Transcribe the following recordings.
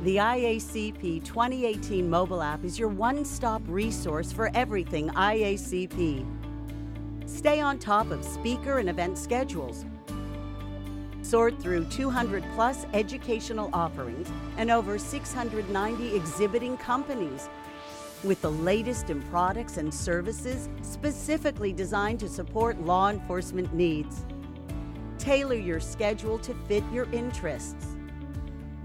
The IACP 2018 mobile app is your one-stop resource for everything IACP. Stay on top of speaker and event schedules. Sort through 200-plus educational offerings and over 690 exhibiting companies with the latest in products and services specifically designed to support law enforcement needs. Tailor your schedule to fit your interests.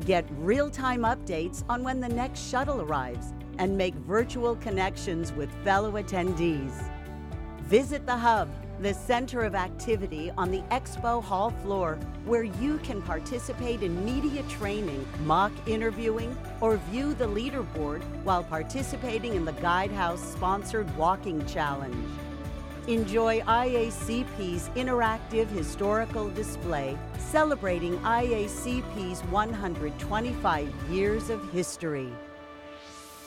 Get real-time updates on when the next shuttle arrives and make virtual connections with fellow attendees. Visit the Hub, the center of activity on the Expo Hall floor, where you can participate in media training, mock interviewing, or view the leaderboard while participating in the Guidehouse-sponsored walking challenge. Enjoy IACP's interactive historical display celebrating IACP's 125 years of history.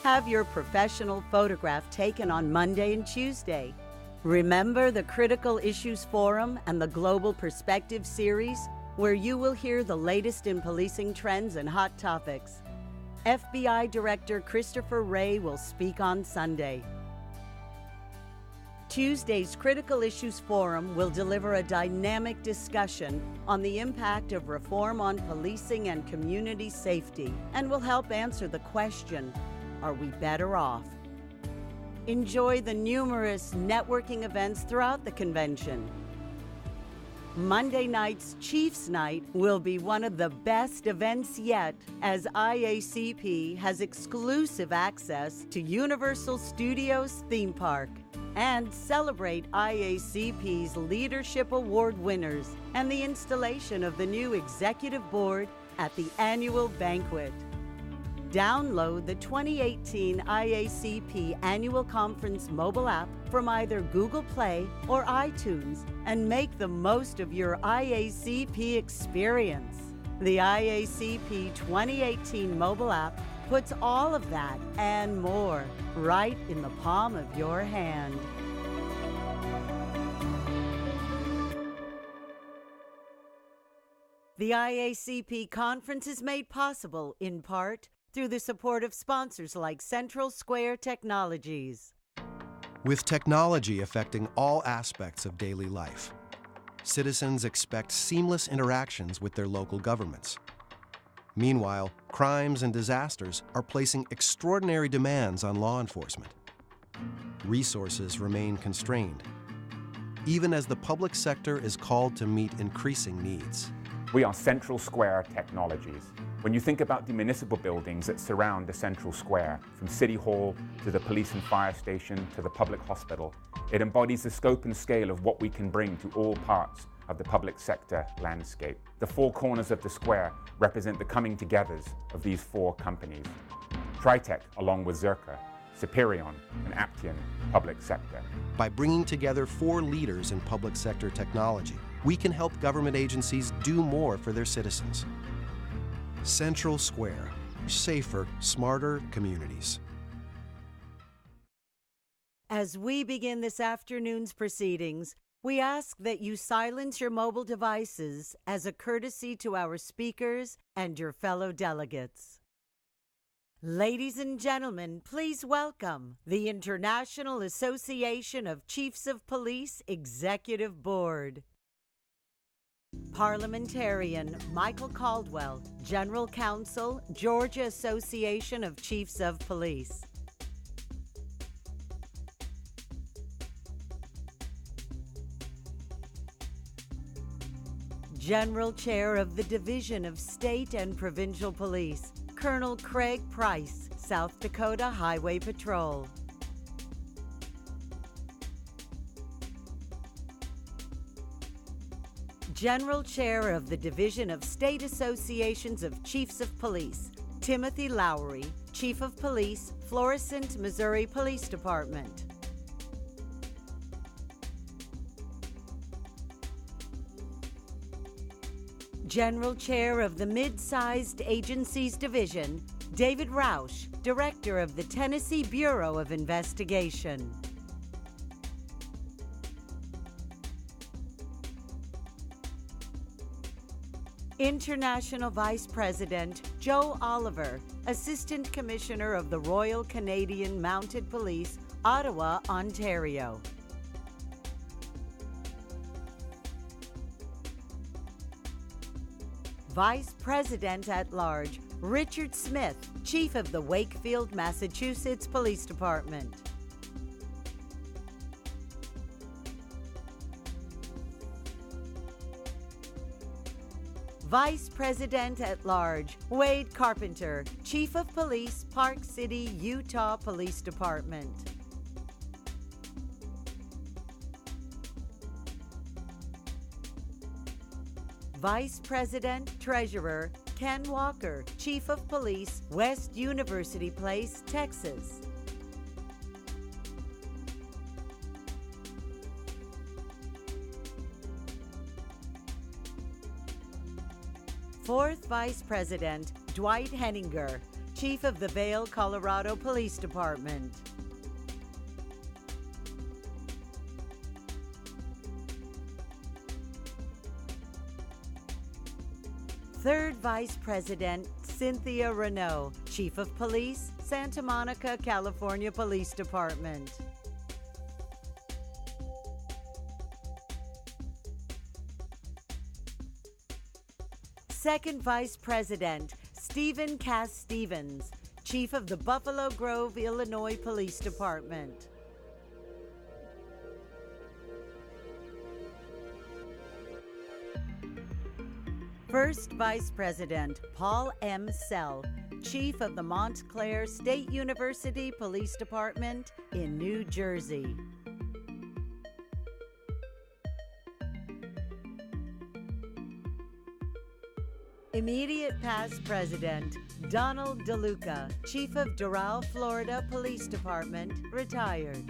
Have your professional photograph taken on Monday and Tuesday. Remember the Critical Issues Forum and the Global Perspective Series, where you will hear the latest in policing trends and hot topics. FBI Director Christopher Wray will speak on Sunday. Tuesday's Critical Issues Forum will deliver a dynamic discussion on the impact of reform on policing and community safety and will help answer the question, are we better off? Enjoy the numerous networking events throughout the convention. Monday night's Chiefs Night will be one of the best events yet, as IACP has exclusive access to Universal Studios theme park. And celebrate IACP's Leadership Award winners and the installation of the new Executive Board at the annual banquet. Download the 2018 IACP Annual Conference mobile app from either Google Play or iTunes and make the most of your IACP experience. The IACP 2018 mobile app puts all of that and more right in the palm of your hand. The IACP conference is made possible, in part, through the support of sponsors like Central Square Technologies. With technology affecting all aspects of daily life, citizens expect seamless interactions with their local governments. Meanwhile, crimes and disasters are placing extraordinary demands on law enforcement. Resources remain constrained, even as the public sector is called to meet increasing needs. We are Central Square Technologies. When you think about the municipal buildings that surround the Central Square, from City Hall to the police and fire station to the public hospital, it embodies the scope and scale of what we can bring to all parts of the public sector landscape. The four corners of the square represent the coming togethers of these four companies. Tritech, along with Zerka, Superion, and Aptian public sector. By bringing together four leaders in public sector technology, we can help government agencies do more for their citizens. Central Square, safer, smarter communities. As we begin this afternoon's proceedings, we ask that you silence your mobile devices as a courtesy to our speakers and your fellow delegates. Ladies and gentlemen, please welcome the International Association of Chiefs of Police Executive Board. Parliamentarian Michael Caldwell, General Counsel, Georgia Association of Chiefs of Police. General Chair of the Division of State and Provincial Police, Colonel Craig Price, South Dakota Highway Patrol. General Chair of the Division of State Associations of Chiefs of Police, Timothy Lowry, Chief of Police, Florissant, Missouri Police Department. General Chair of the Mid-Sized Agencies Division, David Roush, Director of the Tennessee Bureau of Investigation. International Vice President Joe Oliver, Assistant Commissioner of the Royal Canadian Mounted Police, Ottawa, Ontario. Vice President at Large, Richard Smith, Chief of the Wakefield, Massachusetts Police Department. Vice President at Large, Wade Carpenter, Chief of Police, Park City, Utah Police Department. Vice President, Treasurer, Ken Walker, Chief of Police, West University Place, Texas. Fourth Vice President, Dwight Henninger, Chief of the Vail, Colorado Police Department. Third Vice President, Cynthia Renault, Chief of Police, Santa Monica, California Police Department. Second Vice President, Stephen Cass Stevens, Chief of the Buffalo Grove, Illinois Police Department. First Vice President, Paul M. Sell, Chief of the Montclair State University Police Department in New Jersey. Immediate Past President, Donald DeLuca, Chief of Doral, Florida Police Department, retired.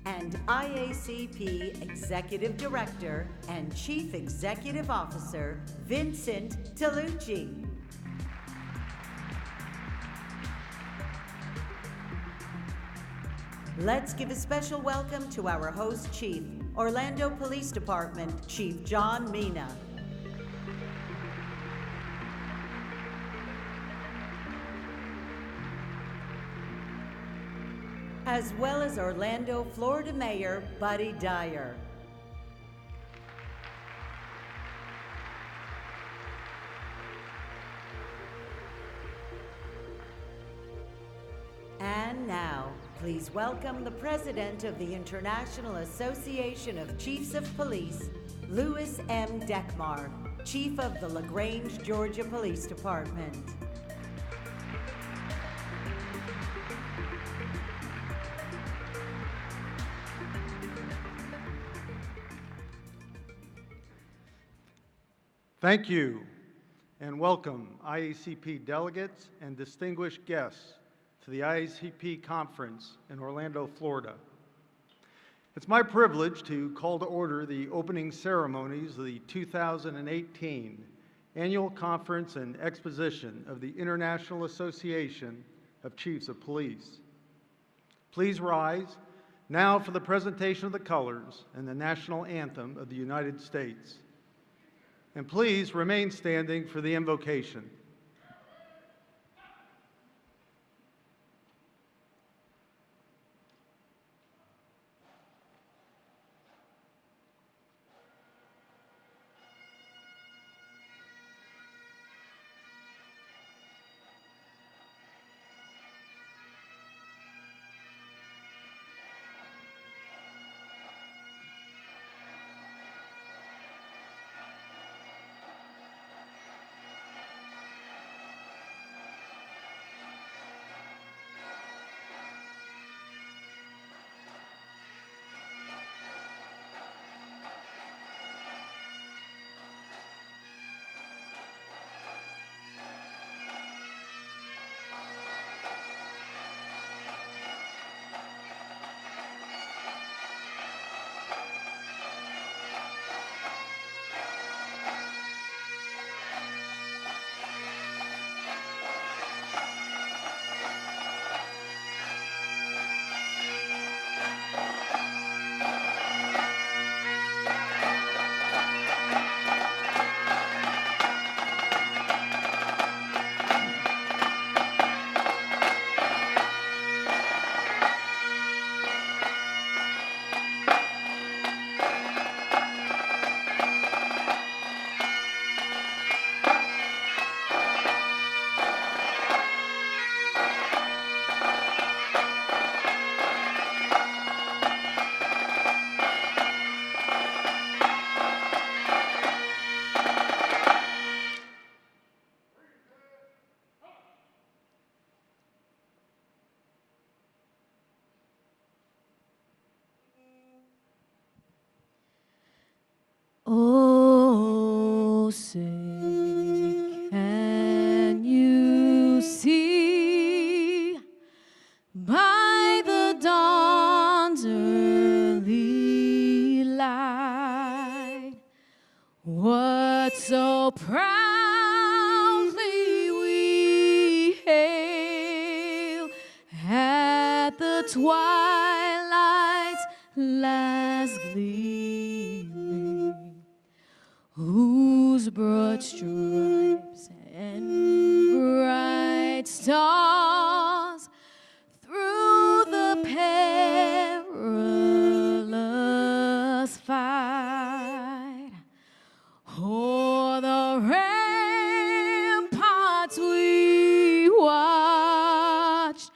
And IACP Executive Director and Chief Executive Officer, Vincent Tellucci. Let's give a special welcome to our host chief, Orlando Police Department Chief John Mina. As well as Orlando, Florida Mayor Buddy Dyer. And now, please welcome the President of the International Association of Chiefs of Police, Louis M. Dekmar, Chief of the LaGrange, Georgia Police Department. Thank you, and welcome IACP delegates and distinguished guests to the IACP conference in Orlando, Florida. It's my privilege to call to order the opening ceremonies of the 2018 Annual Conference and Exposition of the International Association of Chiefs of Police. Please rise now for the presentation of the colors and the national anthem of the United States. And please remain standing for the invocation. say, can you see by the dawn's early light what so proudly we hail at the twilight's last gleaming, whose broad stripes and bright stars through the perilous fight o'er the ramparts we watched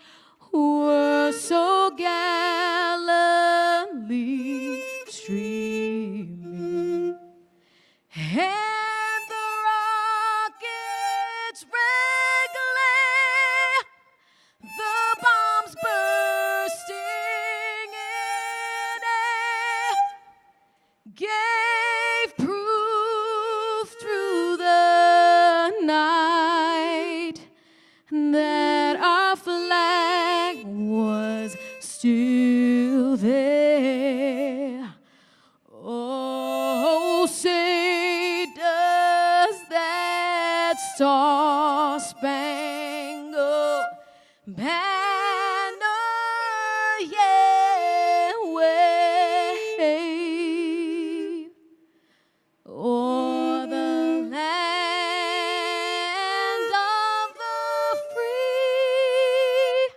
were so gallantly streaming, and the rockets' red glare, the bombs bursting in air, gave proof through the night that our flag was still there. Oh, say does that star-spangled banner yet wave o'er the land of the free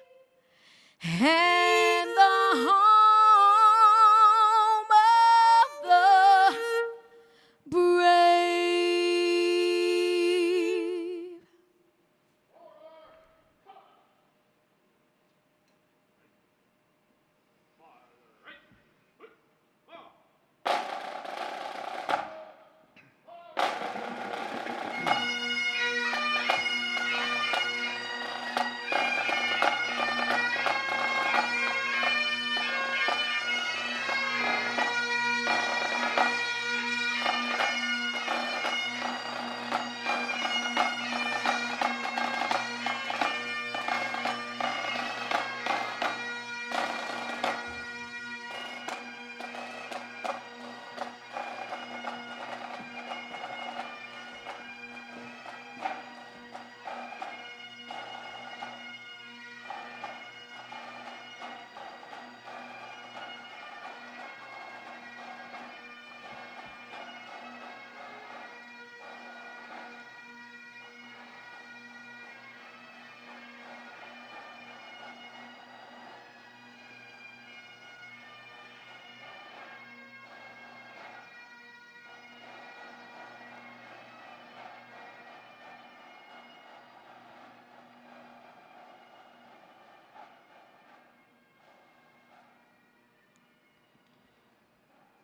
and the home of the brave.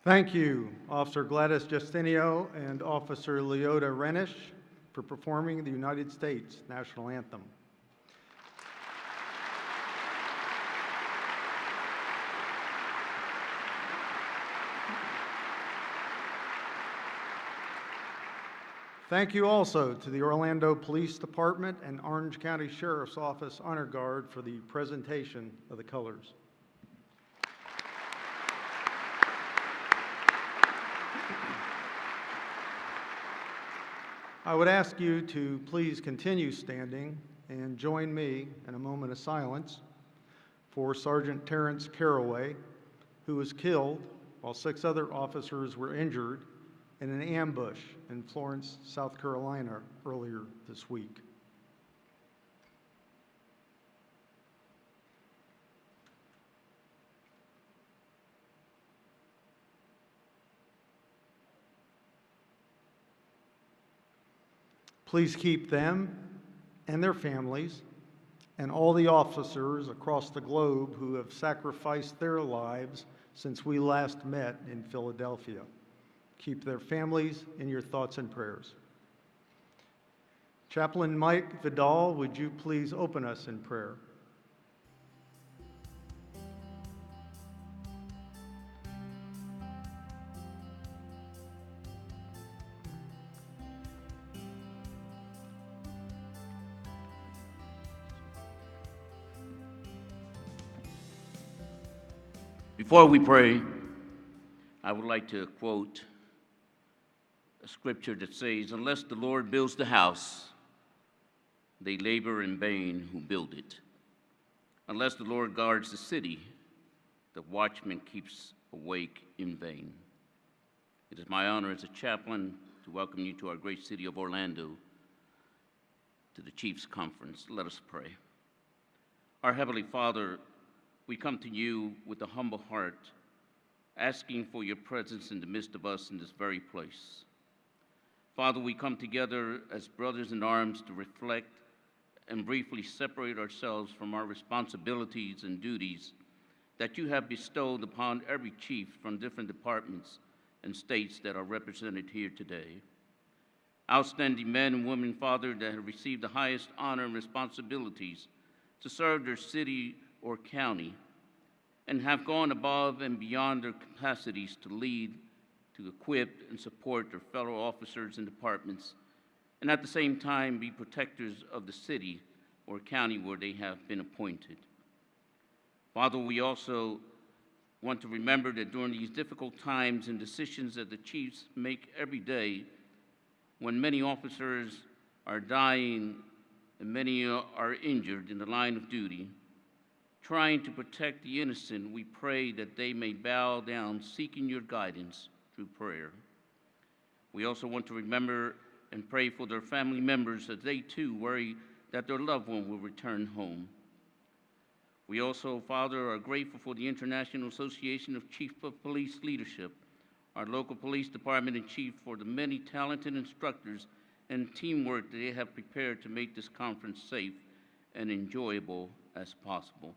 Thank you, Officer Gladys Justinio and Officer Leota Renish, for performing the United States National Anthem. Thank you also to the Orlando Police Department and Orange County Sheriff's Office Honor Guard for the presentation of the colors. I would ask you to please continue standing and join me in a moment of silence for Sergeant Terrence Caraway, who was killed while 6 other officers were injured in an ambush in Florence, South Carolina earlier this week. Please keep them and their families and all the officers across the globe who have sacrificed their lives since we last met in Philadelphia. Keep their families in your thoughts and prayers. Chaplain Mike Vidal, would you please open us in prayer? Before we pray, I would like to quote a scripture that says, "Unless the Lord builds the house, they labor in vain who build it. Unless the Lord guards the city, the watchman keeps awake in vain." It is my honor as a chaplain to welcome you to our great city of Orlando, to the Chiefs Conference. Let us pray. Our Heavenly Father, we come to you with a humble heart, asking for your presence in the midst of us in this very place. Father, we come together as brothers in arms to reflect and briefly separate ourselves from our responsibilities and duties that you have bestowed upon every chief from different departments and states that are represented here today. Outstanding men and women, Father, that have received the highest honor and responsibilities to serve their city or county and have gone above and beyond their capacities to lead, to equip, and support their fellow officers and departments, and at the same time be protectors of the city or county where they have been appointed. Father, we also want to remember that during these difficult times and decisions that the chiefs make every day, when many officers are dying and many are injured in the line of duty, trying to protect the innocent, we pray that they may bow down, seeking your guidance through prayer. We also want to remember and pray for their family members as they too worry that their loved one will return home. We also, Father, are grateful for the International Association of Chief of Police Leadership, our local police department and chief, for the many talented instructors and teamwork that they have prepared to make this conference safe and enjoyable as possible.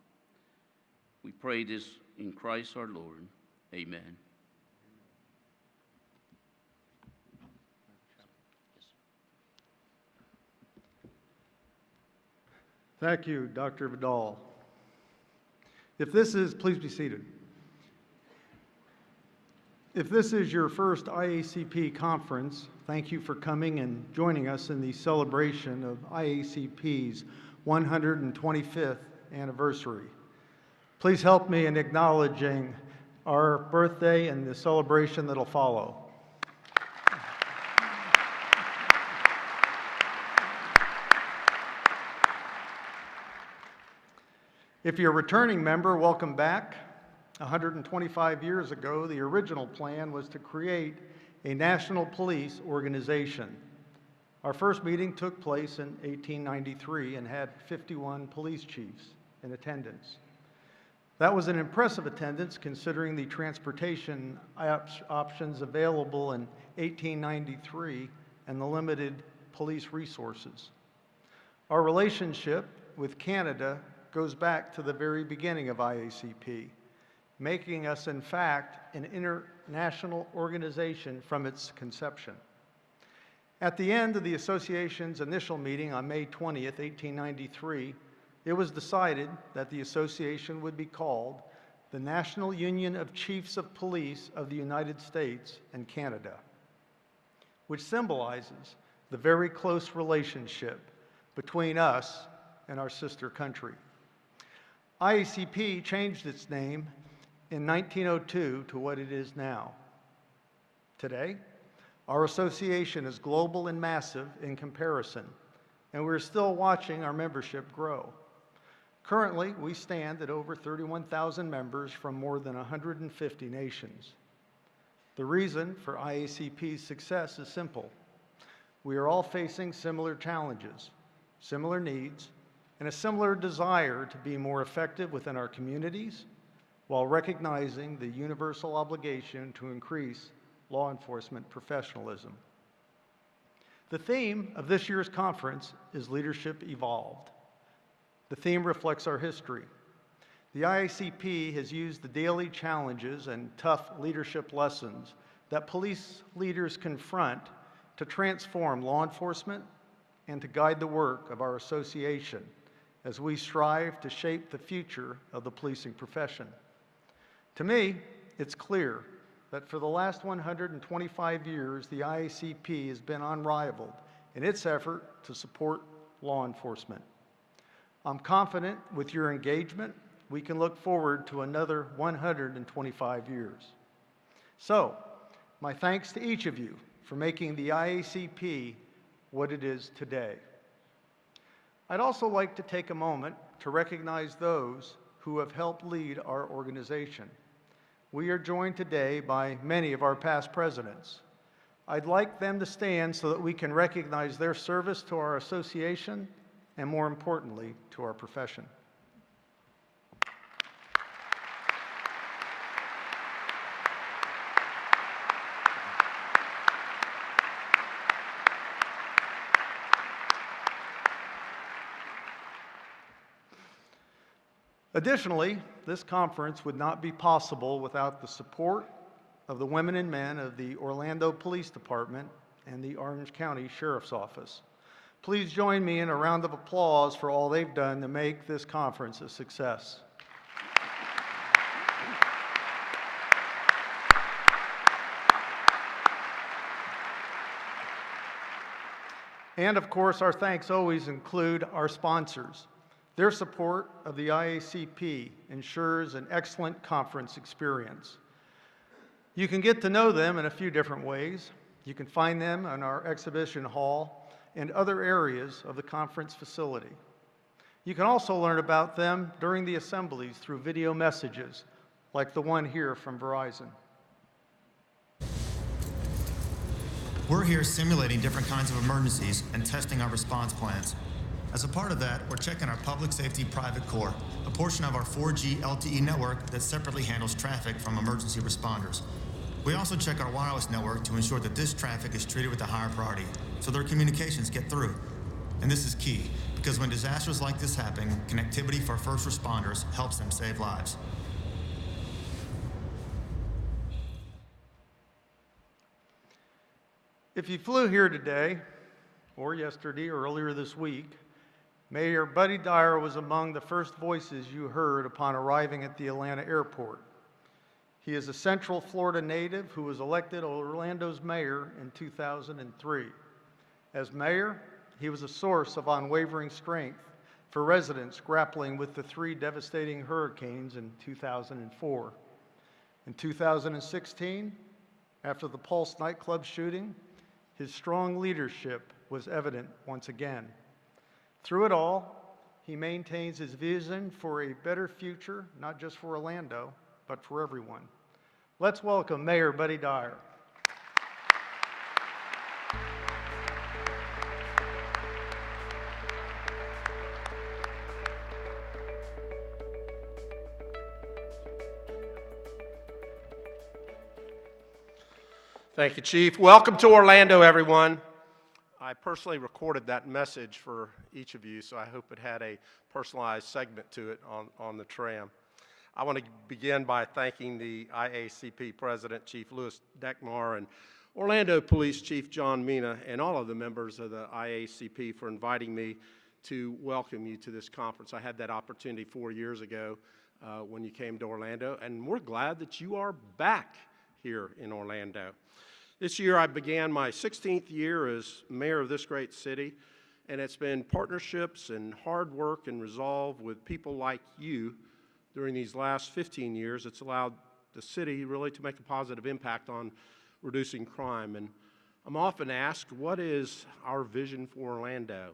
We pray this in Christ our Lord. Amen. Thank you, Dr. Vidal. Please be seated. If this is your first IACP conference, thank you for coming and joining us in the celebration of IACP's 125th anniversary. Please help me in acknowledging our birthday and the celebration that'll follow. If you're a returning member, welcome back. 125 years ago, the original plan was to create a national police organization. Our first meeting took place in 1893 and had 51 police chiefs in attendance. That was an impressive attendance considering the transportation options available in 1893 and the limited police resources. Our relationship with Canada goes back to the very beginning of IACP, making us, in fact, an international organization from its conception. At the end of the association's initial meeting on May 20th, 1893, it was decided that the association would be called the National Union of Chiefs of Police of the United States and Canada, which symbolizes the very close relationship between us and our sister country. IACP changed its name in 1902 to what it is now. Today, our association is global and massive in comparison, and we're still watching our membership grow. Currently, we stand at over 31,000 members from more than 150 nations. The reason for IACP's success is simple. We are all facing similar challenges, similar needs, and a similar desire to be more effective within our communities while recognizing the universal obligation to increase law enforcement professionalism. The theme of this year's conference is Leadership Evolved. The theme reflects our history. The IACP has used the daily challenges and tough leadership lessons that police leaders confront to transform law enforcement and to guide the work of our association as we strive to shape the future of the policing profession. To me, it's clear that for the last 125 years, the IACP has been unrivaled in its effort to support law enforcement. I'm confident with your engagement, we can look forward to another 125 years. So, my thanks to each of you for making the IACP what it is today. I'd also like to take a moment to recognize those who have helped lead our organization. We are joined today by many of our past presidents. I'd like them to stand so that we can recognize their service to our association and, more importantly, to our profession. Additionally, this conference would not be possible without the support of the women and men of the Orlando Police Department and the Orange County Sheriff's Office. Please join me in a round of applause for all they've done to make this conference a success. And of course, our thanks always include our sponsors. Their support of the IACP ensures an excellent conference experience. You can get to know them in a few different ways. You can find them in our exhibition hall and other areas of the conference facility. You can also learn about them during the assemblies through video messages, like the one here from Verizon. We're here simulating different kinds of emergencies and testing our response plans. As a part of that, we're checking our public safety private core, a portion of our 4G LTE network that separately handles traffic from emergency responders. We also check our wireless network to ensure that this traffic is treated with a higher priority, so their communications get through. And this is key, because when disasters like this happen, connectivity for first responders helps them save lives. If you flew here today, or yesterday, or earlier this week, Mayor Buddy Dyer was among the first voices you heard upon arriving at the Atlanta airport. He is a Central Florida native who was elected Orlando's mayor in 2003. As mayor, he was a source of unwavering strength for residents grappling with the 3 devastating hurricanes in 2004. In 2016, after the Pulse nightclub shooting, his strong leadership was evident once again. Through it all, he maintains his vision for a better future, not just for Orlando, but for everyone. Let's welcome Mayor Buddy Dyer. Thank you, Chief. Welcome to Orlando, everyone. I personally recorded that message for each of you, so I hope it had a personalized segment to it on the tram. I want to begin by thanking the IACP President, Chief Louis Deckmar, and Orlando Police Chief John Mina, and all of the members of the IACP for inviting me to welcome you to this conference. I had that opportunity 4 years ago when you came to Orlando, and we're glad that you are back here in Orlando. This year I began my 16th year as mayor of this great city, and it's been partnerships and hard work and resolve with people like you during these last 15 years that's allowed the city really to make a positive impact on reducing crime. And I'm often asked, what is our vision for Orlando?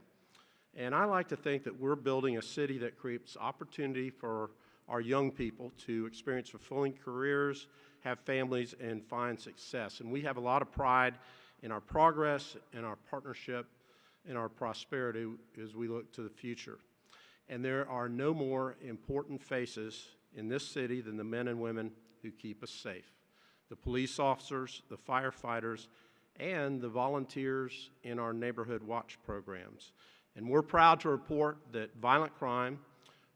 And I like to think that we're building a city that creates opportunity for our young people to experience fulfilling careers, have families, and find success. And we have a lot of pride in our progress, in our partnership, in our prosperity as we look to the future. And there are no more important faces in this city than the men and women who keep us safe. The police officers, the firefighters, and the volunteers in our neighborhood watch programs. And we're proud to report that violent crime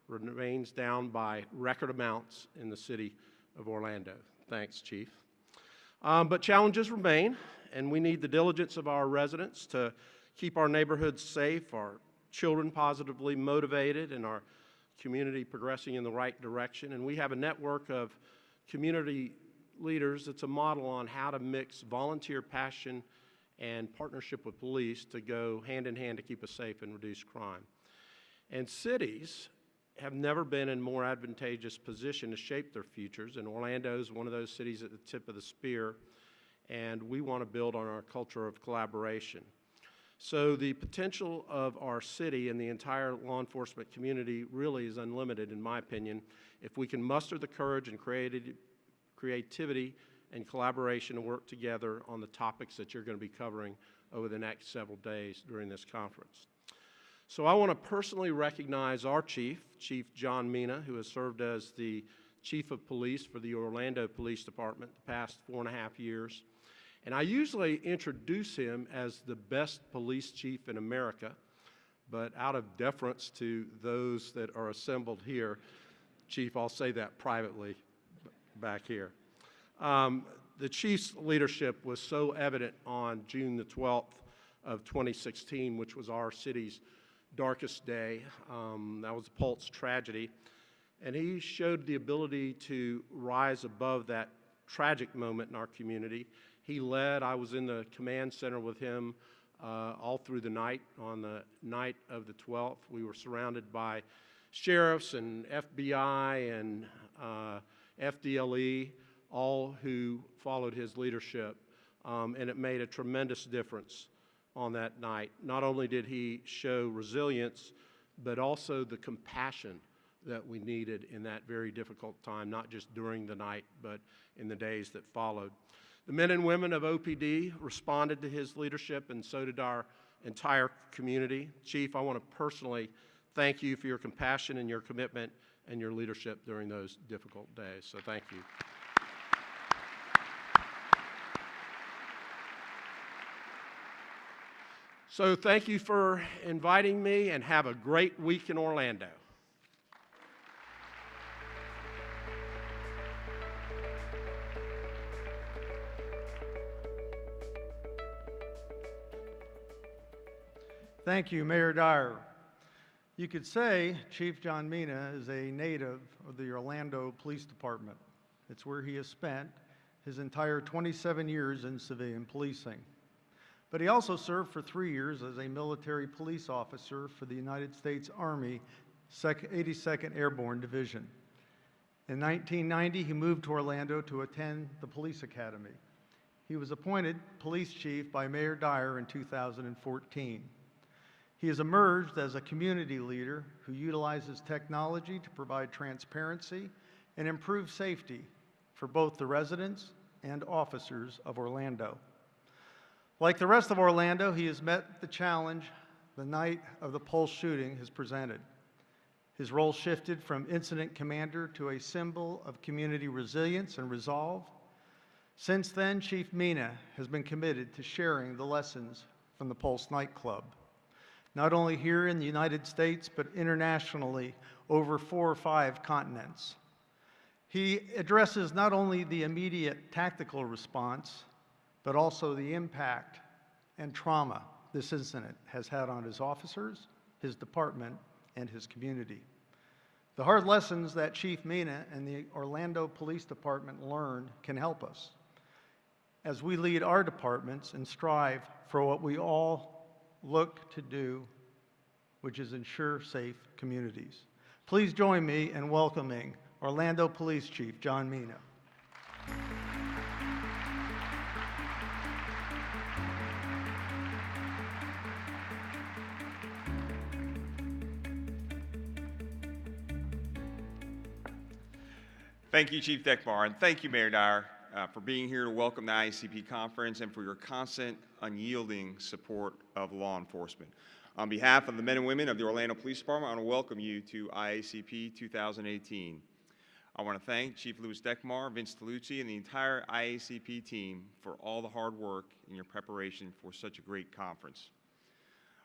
remains down by record amounts in the city of Orlando. Thanks, Chief. But challenges remain, and we need the diligence of our residents to keep our neighborhoods safe, our children positively motivated, and our community progressing in the right direction. And we have a network of community leaders that's a model on how to mix volunteer passion and partnership with police to go hand in hand to keep us safe and reduce crime. And cities have never been in more advantageous position to shape their futures, and Orlando is one of those cities at the tip of the spear, and we want to build on our culture of collaboration. So the potential of our city and the entire law enforcement community really is unlimited, in my opinion, if we can muster the courage and creativity and collaboration to work together on the topics that you're going to be covering over the next several days during this conference. So I want to personally recognize our chief, Chief John Mina, who has served as the Chief of Police for the Orlando Police Department the past 4.5 years. And I usually introduce him as the best police chief in America, but out of deference to those that are assembled here, Chief, I'll say that privately back here. The chief's leadership was so evident on June the 12th of 2016, which was our city's darkest day. That was a Pulse tragedy. And he showed the ability to rise above that tragic moment in our community. He led. I was in the command center with him all through the night. On the night of the 12th, we were surrounded by sheriffs and FBI and FDLE, all who followed his leadership, and it made a tremendous difference on that night. Not only did he show resilience, but also the compassion that we needed in that very difficult time, not just during the night, but in the days that followed. The men and women of OPD responded to his leadership, and so did our entire community. Chief, I want to personally thank you for your compassion and your commitment and your leadership during those difficult days, so thank you. So thank you for inviting me, and have a great week in Orlando. Thank you, Mayor Dyer. You could say Chief John Mina is a native of the Orlando Police Department. It's where he has spent his entire 27 years in civilian policing. But he also served for 3 years as a military police officer for the United States Army 82nd Airborne Division. In 1990, he moved to Orlando to attend the police academy. He was appointed police chief by Mayor Dyer in 2014. He has emerged as a community leader who utilizes technology to provide transparency and improve safety for both the residents and officers of Orlando. Like the rest of Orlando, he has met the challenge the night of the Pulse shooting has presented. His role shifted from incident commander to a symbol of community resilience and resolve. Since then, Chief Mina has been committed to sharing the lessons from the Pulse nightclub, not only here in the United States, but internationally over 4 or 5 continents. He addresses not only the immediate tactical response, but also the impact and trauma this incident has had on his officers, his department, and his community. The hard lessons that Chief Mina and the Orlando Police Department learned can help us as we lead our departments and strive for what we all look to do, which is ensure safe communities. Please join me in welcoming Orlando Police Chief John Mina. Thank you, Chief Dekmar, and thank you, Mayor Dyer, for being here to welcome the IACP conference and for your constant, unyielding support of law enforcement. On behalf of the men and women of the Orlando Police Department, I want to welcome you to IACP 2018. I want to thank Chief Louis Dekmar, Vince Toluzzi, and the entire IACP team for all the hard work in your preparation for such a great conference.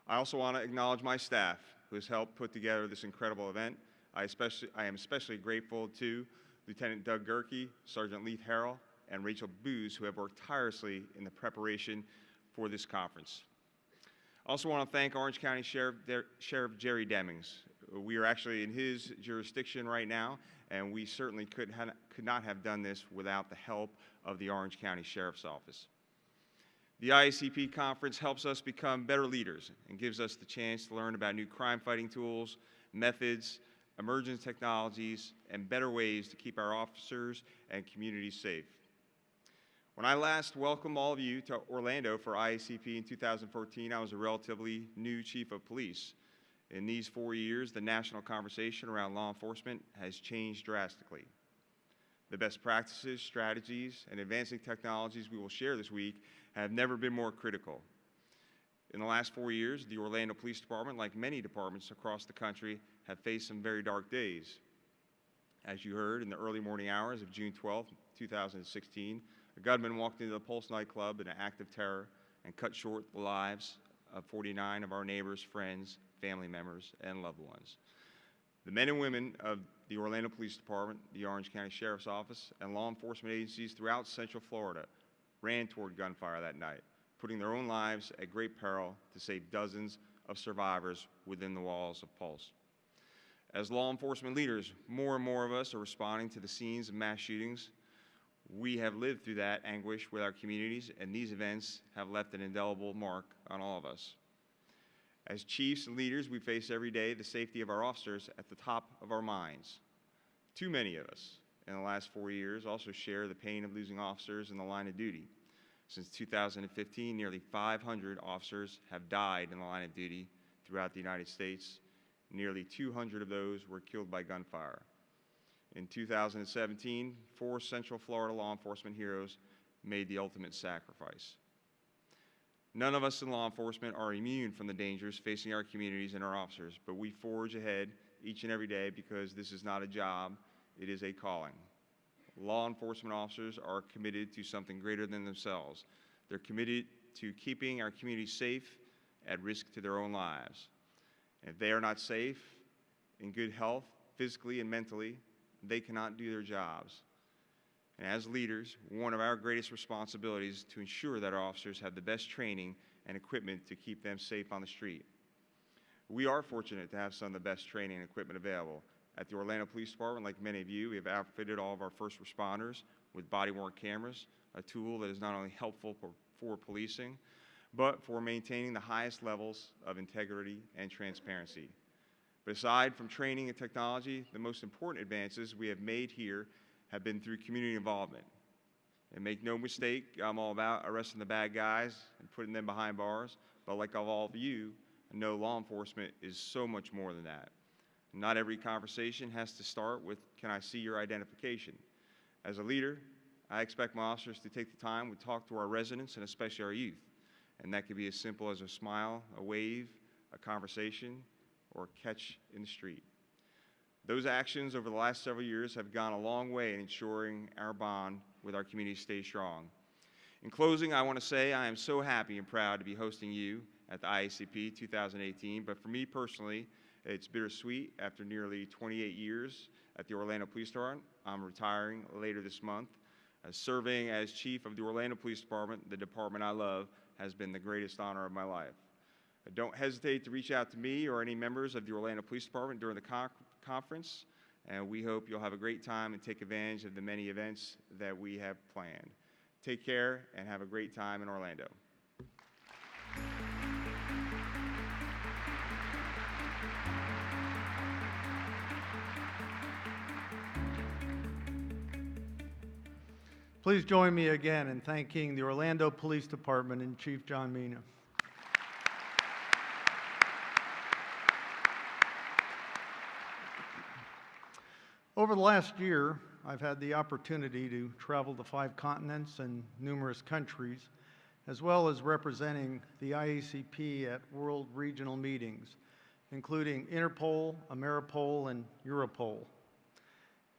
I also want to acknowledge my staff who has helped put together this incredible event. I am especially grateful to Lieutenant Doug Gerke, Sergeant Leith Harrell, and Rachel Booz, who have worked tirelessly in the preparation for this conference. I also want to thank Orange County Sheriff Jerry Demings. We are actually in his jurisdiction right now, and we certainly could not have done this without the help of the Orange County Sheriff's Office. The IACP conference helps us become better leaders and gives us the chance to learn about new crime-fighting tools, methods, emerging technologies, and better ways to keep our officers and communities safe. When I last welcomed all of you to Orlando for IACP in 2014, I was a relatively new chief of police. In these 4 years, the national conversation around law enforcement has changed drastically. The best practices, strategies, and advancing technologies we will share this week have never been more critical. In the last 4 years, the Orlando Police Department, like many departments across the country, have faced some very dark days. As you heard, in the early morning hours of June 12, 2016, a gunman walked into the Pulse nightclub in an act of terror and cut short the lives of 49 of our neighbors, friends, family members, and loved ones. The men and women of the Orlando Police Department, the Orange County Sheriff's Office, and law enforcement agencies throughout Central Florida ran toward gunfire that night, putting their own lives at great peril to save dozens of survivors within the walls of Pulse. As law enforcement leaders, more and more of us are responding to the scenes of mass shootings. We have lived through that anguish with our communities, and these events have left an indelible mark on all of us. As chiefs and leaders, we face every day the safety of our officers at the top of our minds. Too many of us in the last 4 years also share the pain of losing officers in the line of duty. Since 2015, nearly 500 officers have died in the line of duty throughout the United States. Nearly 200 of those were killed by gunfire. In 2017, 4 Central Florida law enforcement heroes made the ultimate sacrifice. None of us in law enforcement are immune from the dangers facing our communities and our officers, but we forge ahead each and every day because this is not a job, it is a calling. Law enforcement officers are committed to something greater than themselves. They're committed to keeping our communities safe at risk to their own lives. And if they are not safe, in good health, physically and mentally, they cannot do their jobs. And as leaders, one of our greatest responsibilities is to ensure that our officers have the best training and equipment to keep them safe on the street. We are fortunate to have some of the best training and equipment available. At the Orlando Police Department, like many of you, we have outfitted all of our first responders with body-worn cameras, a tool that is not only helpful for policing, but for maintaining the highest levels of integrity and transparency. But aside from training and technology, the most important advances we have made here have been through community involvement. And make no mistake, I'm all about arresting the bad guys and putting them behind bars, but like all of you, I know law enforcement is so much more than that. Not every conversation has to start with, can I see your identification? As a leader, I expect my officers to take the time to talk to our residents and especially our youth. And that could be as simple as a smile, a wave, a conversation, or a catch in the street. Those actions over the last several years have gone a long way in ensuring our bond with our community stays strong. In closing, I want to say I am so happy and proud to be hosting you at the IACP 2018, but for me personally, it's bittersweet. After nearly 28 years at the Orlando Police Department, I'm retiring later this month. Serving as chief of the Orlando Police Department, the department I love, has been the greatest honor of my life. Don't hesitate to reach out to me or any members of the Orlando Police Department during the conference, and we hope you'll have a great time and take advantage of the many events that we have planned. Take care and have a great time in Orlando. Please join me again in thanking the Orlando Police Department and Chief John Mina. Over the last year, I've had the opportunity to travel to 5 continents and numerous countries, as well as representing the IACP at world regional meetings, including Interpol, Ameripol, and Europol.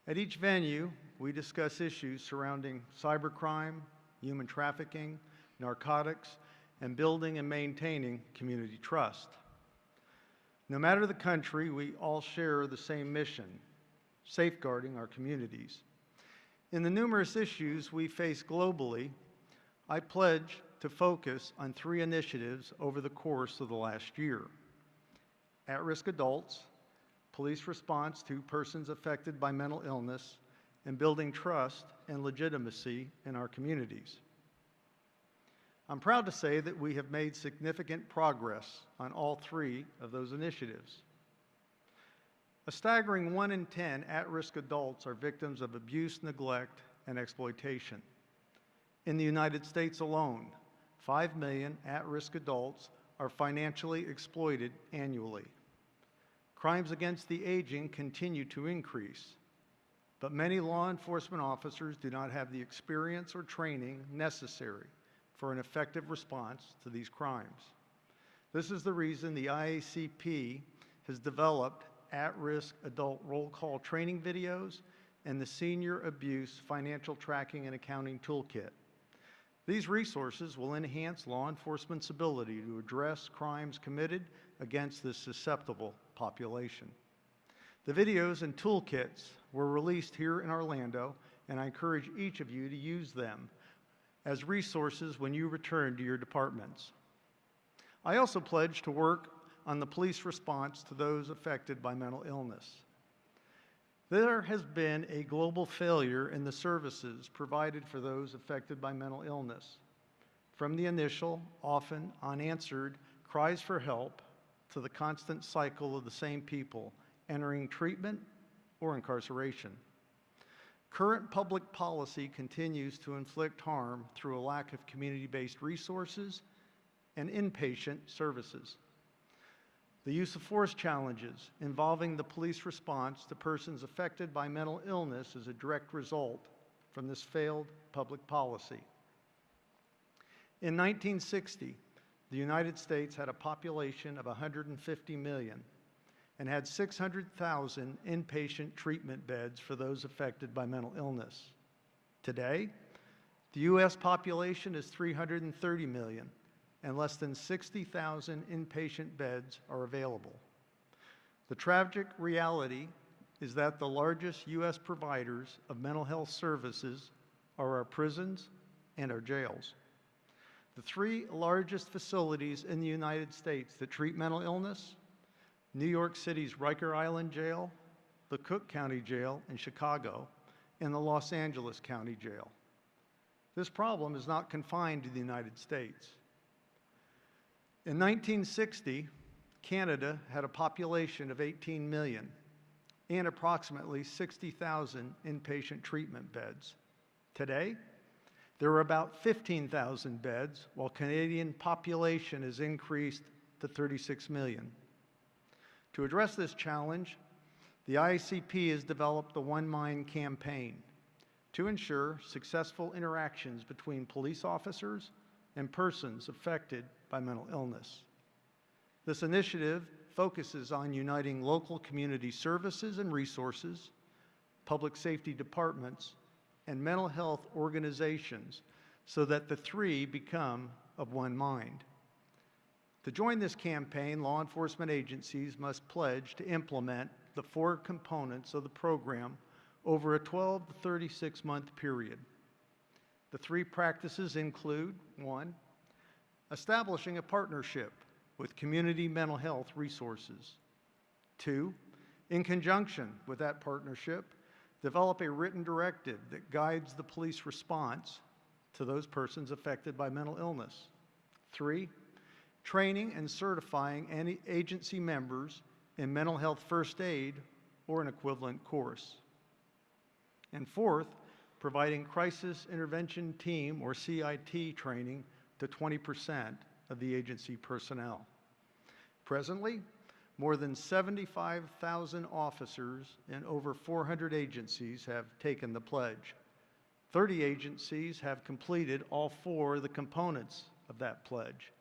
At each venue, we discuss issues surrounding cybercrime, human trafficking, narcotics, and building and maintaining community trust. No matter the country, we all share the same mission: safeguarding our communities. In the numerous issues we face globally, I pledge to focus on 3 initiatives over the course of the last year: at-risk adults, police response to persons affected by mental illness, and building trust and legitimacy in our communities. I'm proud to say that we have made significant progress on all 3 of those initiatives. A staggering 1 in 10 at-risk adults are victims of abuse, neglect, and exploitation. In the United States alone, 5 million at-risk adults are financially exploited annually. Crimes against the aging continue to increase, but many law enforcement officers do not have the experience or training necessary for an effective response to these crimes. This is the reason the IACP has developed at-risk adult roll call training videos and the Senior Abuse Financial Tracking and Accounting Toolkit. These resources will enhance law enforcement's ability to address crimes committed against this susceptible population. The videos and toolkits were released here in Orlando, and I encourage each of you to use them as resources when you return to your departments. I also pledge to work on the police response to those affected by mental illness. There has been a global failure in the services provided for those affected by mental illness, from the initial, often unanswered cries for help to the constant cycle of the same people entering treatment or incarceration. Current public policy continues to inflict harm through a lack of community-based resources and inpatient services. The use of force challenges involving the police response to persons affected by mental illness is a direct result from this failed public policy. In 1960, the United States had a population of 150 million and had 600,000 inpatient treatment beds for those affected by mental illness. Today, the U.S. population is 330 million, and less than 60,000 inpatient beds are available. The tragic reality is that the largest U.S. providers of mental health services are our prisons and our jails. The three largest facilities in the United States that treat mental illness: New York City's Riker Island Jail, the Cook County Jail in Chicago, and the Los Angeles County Jail. This problem is not confined to the United States. In 1960, Canada had a population of 18 million and approximately 60,000 inpatient treatment beds. Today, there are about 15,000 beds, while Canadian population has increased to 36 million. To address this challenge, the IACP has developed the One Mind campaign to ensure successful interactions between police officers and persons affected by mental illness. This initiative focuses on uniting local community services and resources, public safety departments, and mental health organizations so that the three become of one mind. To join this campaign, law enforcement agencies must pledge to implement the 4 components of the program over a 12 to 36-month period. The 3 practices include: 1, establishing a partnership with community mental health resources. 2, in conjunction with that partnership, develop a written directive that guides the police response to those persons affected by mental illness. 3, training and certifying any agency members in mental health first aid or an equivalent course. And 4th, providing crisis intervention team or CIT training to 20% of the agency personnel. Presently, more than 75,000 officers in over 400 agencies have taken the pledge. 30 agencies have completed all 4 of the components of that pledge.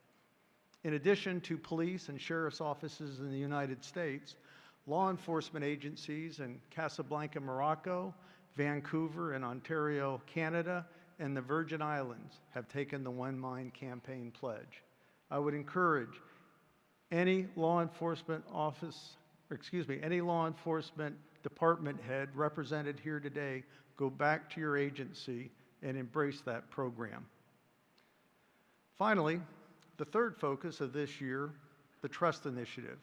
In addition to police and sheriff's offices in the United States, law enforcement agencies in Casablanca, Morocco, Vancouver and Ontario, Canada, and the Virgin Islands have taken the One Mind campaign pledge. I would encourage any law enforcement department head represented here today, go back to your agency and embrace that program. Finally, the 3rd focus of this year, the Trust Initiative,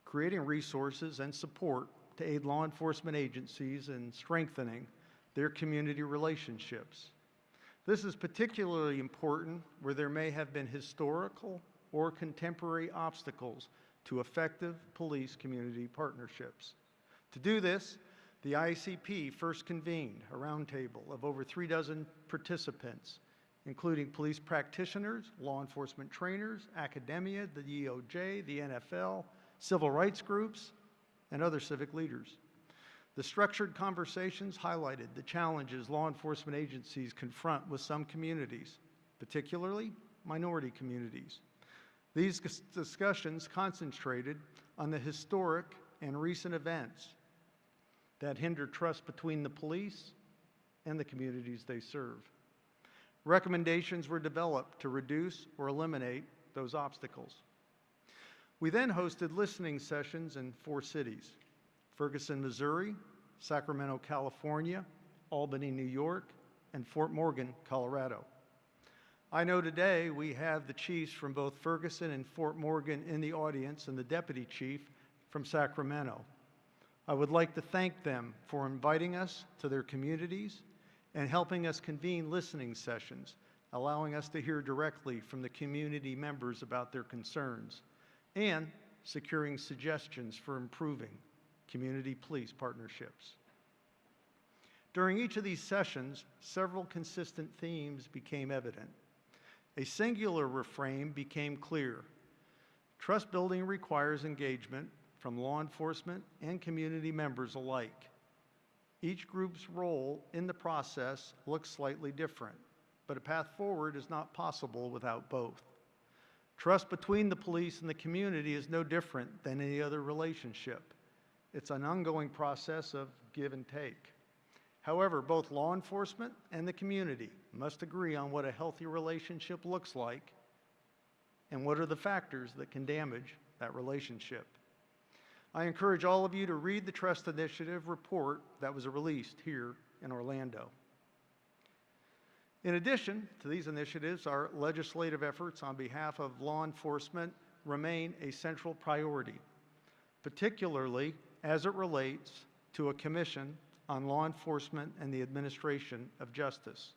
creating resources and support to aid law enforcement agencies in strengthening their community relationships. This is particularly important where there may have been historical or contemporary obstacles to effective police-community partnerships. To do this, the IACP first convened a roundtable of over 3 dozen participants, including police practitioners, law enforcement trainers, academia, the DOJ, the NFL, civil rights groups, and other civic leaders. The structured conversations highlighted the challenges law enforcement agencies confront with some communities, particularly minority communities. These discussions concentrated on the historic and recent events that hinder trust between the police and the communities they serve. Recommendations were developed to reduce or eliminate those obstacles. We then hosted listening sessions in 4 cities: Ferguson, Missouri, Sacramento, California, Albany, New York, and Fort Morgan, Colorado. I know today we have the chiefs from both Ferguson and Fort Morgan in the audience and the deputy chief from Sacramento. I would like to thank them for inviting us to their communities and helping us convene listening sessions, allowing us to hear directly from the community members about their concerns, and securing suggestions for improving community police partnerships. During each of these sessions, several consistent themes became evident. A singular refrain became clear. Trust building requires engagement from law enforcement and community members alike. Each group's role in the process looks slightly different, but a path forward is not possible without both. Trust between the police and the community is no different than any other relationship. It's an ongoing process of give and take. However, both law enforcement and the community must agree on what a healthy relationship looks like and what are the factors that can damage that relationship. I encourage all of you to read the Trust Initiative report that was released here in Orlando. In addition to these initiatives, our legislative efforts on behalf of law enforcement remain a central priority, particularly as it relates to a commission on law enforcement and the administration of justice.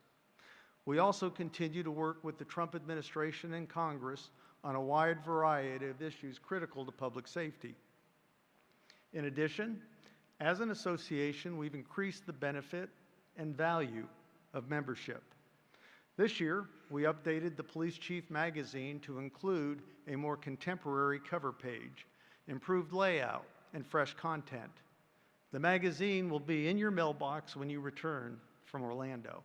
We also continue to work with the Trump administration and Congress on a wide variety of issues critical to public safety. In addition, as an association, we've increased the benefit and value of membership. This year, we updated the Police Chief magazine to include a more contemporary cover page, improved layout, and fresh content. The magazine will be in your mailbox when you return from Orlando.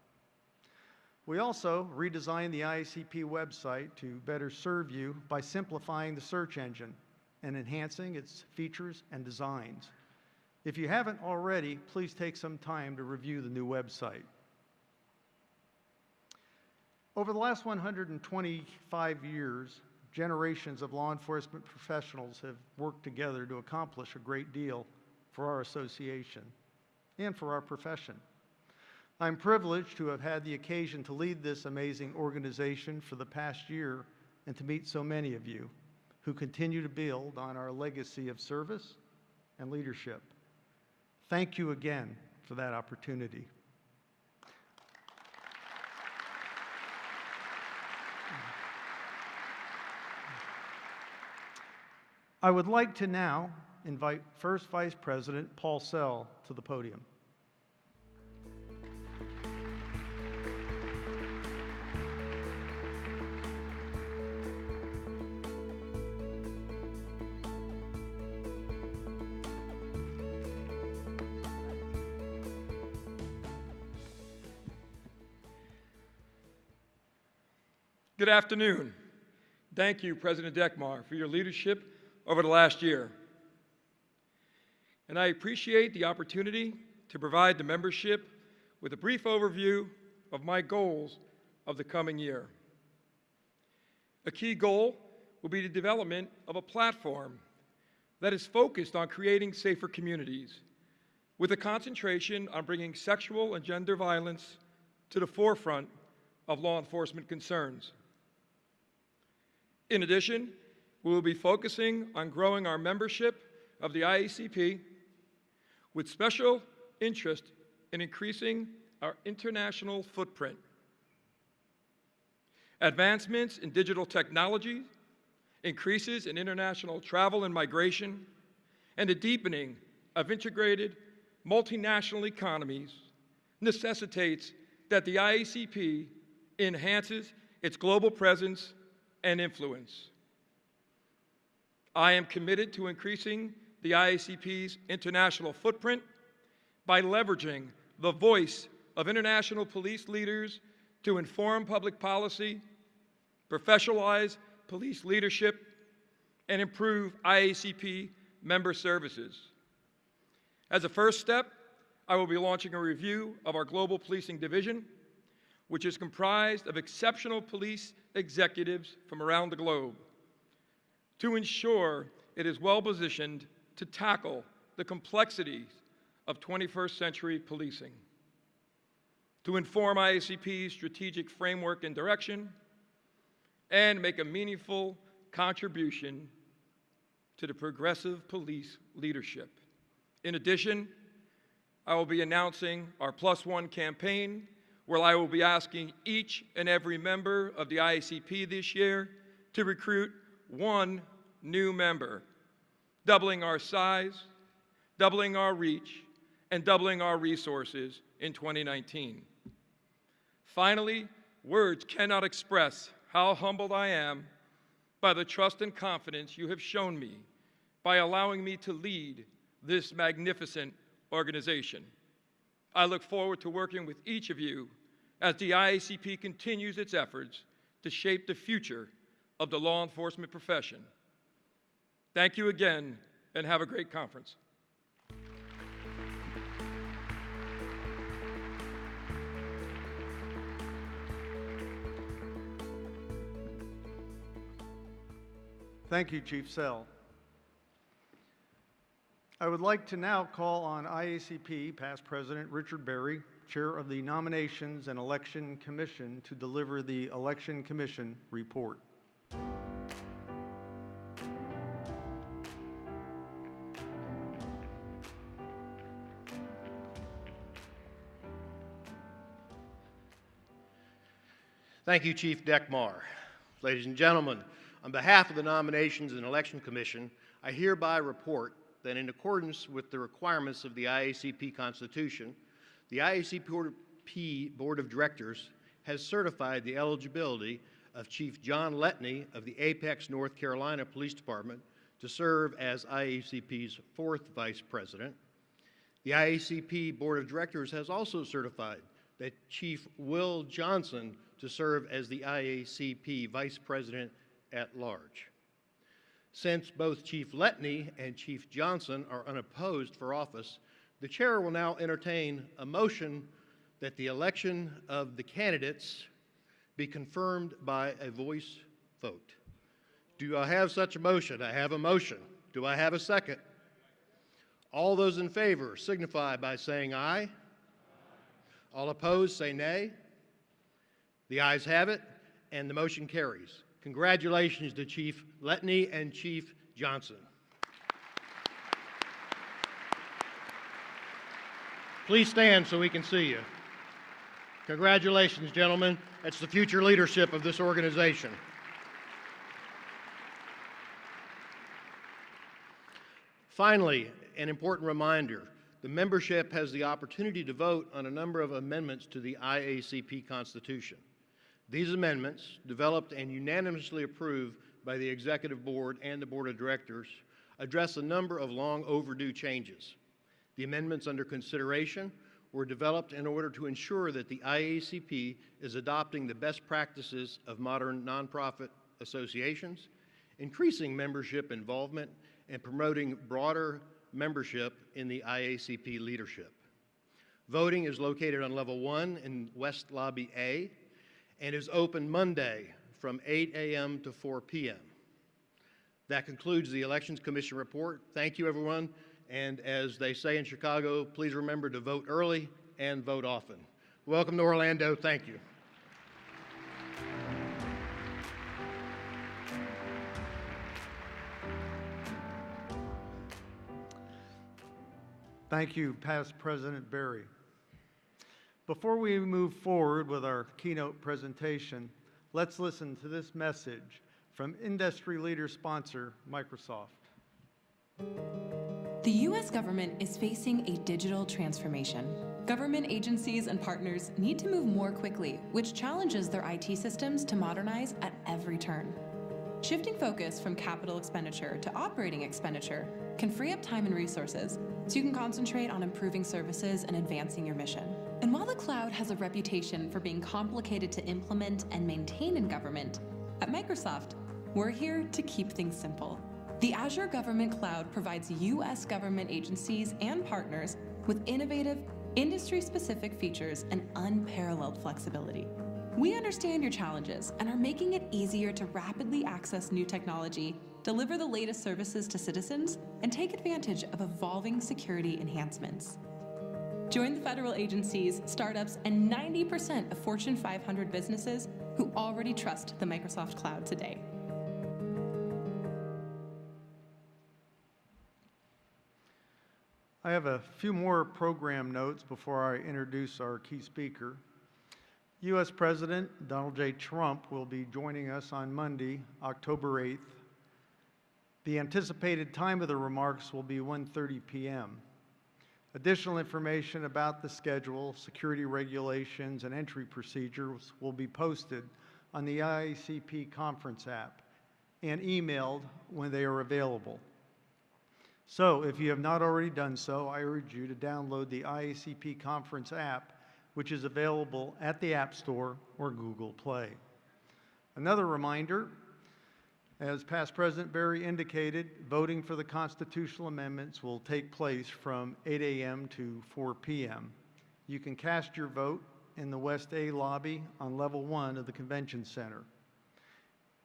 We also redesigned the IACP website to better serve you by simplifying the search engine and enhancing its features and designs. If you haven't already, please take some time to review the new website. Over the last 125 years, generations of law enforcement professionals have worked together to accomplish a great deal for our association and for our profession. I'm privileged to have had the occasion to lead this amazing organization for the past year and to meet so many of you who continue to build on our legacy of service and leadership. Thank you again for that opportunity. I would like to now invite First Vice President Paul Sell to the podium. Good afternoon. Thank you, President Dekmar, for your leadership over the last year. And I appreciate the opportunity to provide the membership with a brief overview of my goals of the coming year. A key goal will be the development of a platform that is focused on creating safer communities, with a concentration on bringing sexual and gender violence to the forefront of law enforcement concerns. In addition, we will be focusing on growing our membership of the IACP with special interest in increasing our international footprint. Advancements in digital technology, increases in international travel and migration, and the deepening of integrated multinational economies necessitates that the IACP enhances its global presence and influence. I am committed to increasing the IACP's international footprint by leveraging the voice of international police leaders to inform public policy, professionalize police leadership, and improve IACP member services. As a first step, I will be launching a review of our Global Policing Division, which is comprised of exceptional police executives from around the globe, to ensure it is well positioned to tackle the complexities of 21st century policing, to inform IACP's strategic framework and direction, and make a meaningful contribution to the progressive police leadership. In addition, I will be announcing our Plus One campaign, where I will be asking each and every member of the IACP this year to recruit one new member, doubling our size, doubling our reach, and doubling our resources in 2019. Finally, words cannot express how humbled I am by the trust and confidence you have shown me by allowing me to lead this magnificent organization. I look forward to working with each of you as the IACP continues its efforts to shape the future of the law enforcement profession. Thank you again, and have a great conference. Thank you, Chief Sell. I would like to now call on IACP past President Richard Berry, Chair of the Nominations and Election Commission, to deliver the Election Commission report. Thank you, Chief Deckmar. Ladies and gentlemen, on behalf of the Nominations and Election Commission, I hereby report that in accordance with the requirements of the IACP Constitution, the IACP Board of Directors has certified the eligibility of Chief John Letney of the Apex, North Carolina Police Department to serve as IACP's fourth Vice President. The IACP Board of Directors has also certified that Chief Will Johnson to serve as the IACP Vice President at Large. Since both Chief Letney and Chief Johnson are unopposed for office, the Chair will now entertain a motion that the election of the candidates be confirmed by a voice vote. Do I have such a motion? I have a motion. Do I have a second? All those in favor signify by saying aye. All opposed say nay. The ayes have it, and the motion carries. Congratulations to Chief Letney and Chief Johnson. Please stand so we can see you. Congratulations, gentlemen. That's the future leadership of this organization. Finally, an important reminder. The membership has the opportunity to vote on a number of amendments to the IACP Constitution. These amendments, developed and unanimously approved by the Executive Board and the Board of Directors, address a number of long overdue changes. The amendments under consideration were developed in order to ensure that the IACP is adopting the best practices of modern nonprofit associations, increasing membership involvement, and promoting broader membership in the IACP leadership. Voting is located on level 1 in West Lobby A and is open Monday from 8 a.m. to 4 p.m. That concludes the Elections Commission report. Thank you, everyone. And as they say in Chicago, please remember to vote early and vote often. Welcome to Orlando. Thank you. Thank you, past President Berry. Before we move forward with our keynote presentation, let's listen to this message from industry leader sponsor Microsoft. The U.S. government is facing a digital transformation. Government agencies and partners need to move more quickly, which challenges their IT systems to modernize at every turn. Shifting focus from capital expenditure to operating expenditure can free up time and resources, so you can concentrate on improving services and advancing your mission. And while the cloud has a reputation for being complicated to implement and maintain in government, at Microsoft, we're here to keep things simple. The Azure Government Cloud provides U.S. government agencies and partners with innovative, industry-specific features and unparalleled flexibility. We understand your challenges and are making it easier to rapidly access new technology, deliver the latest services to citizens, and take advantage of evolving security enhancements. Join the federal agencies, startups, and 90% of Fortune 500 businesses who already trust the Microsoft Cloud today. I have a few more program notes before I introduce our key speaker. U.S. President Donald J. Trump will be joining us on Monday, October 8th. The anticipated time of the remarks will be 1:30 p.m. Additional information about the schedule, security regulations, and entry procedures will be posted on the IACP conference app and emailed when they are available. So, if you have not already done so, I urge you to download the IACP conference app, which is available at the App Store or Google Play. Another reminder, as past President Berry indicated, voting for the constitutional amendments will take place from 8 a.m. to 4 p.m. You can cast your vote in the West A lobby on level 1 of the Convention Center.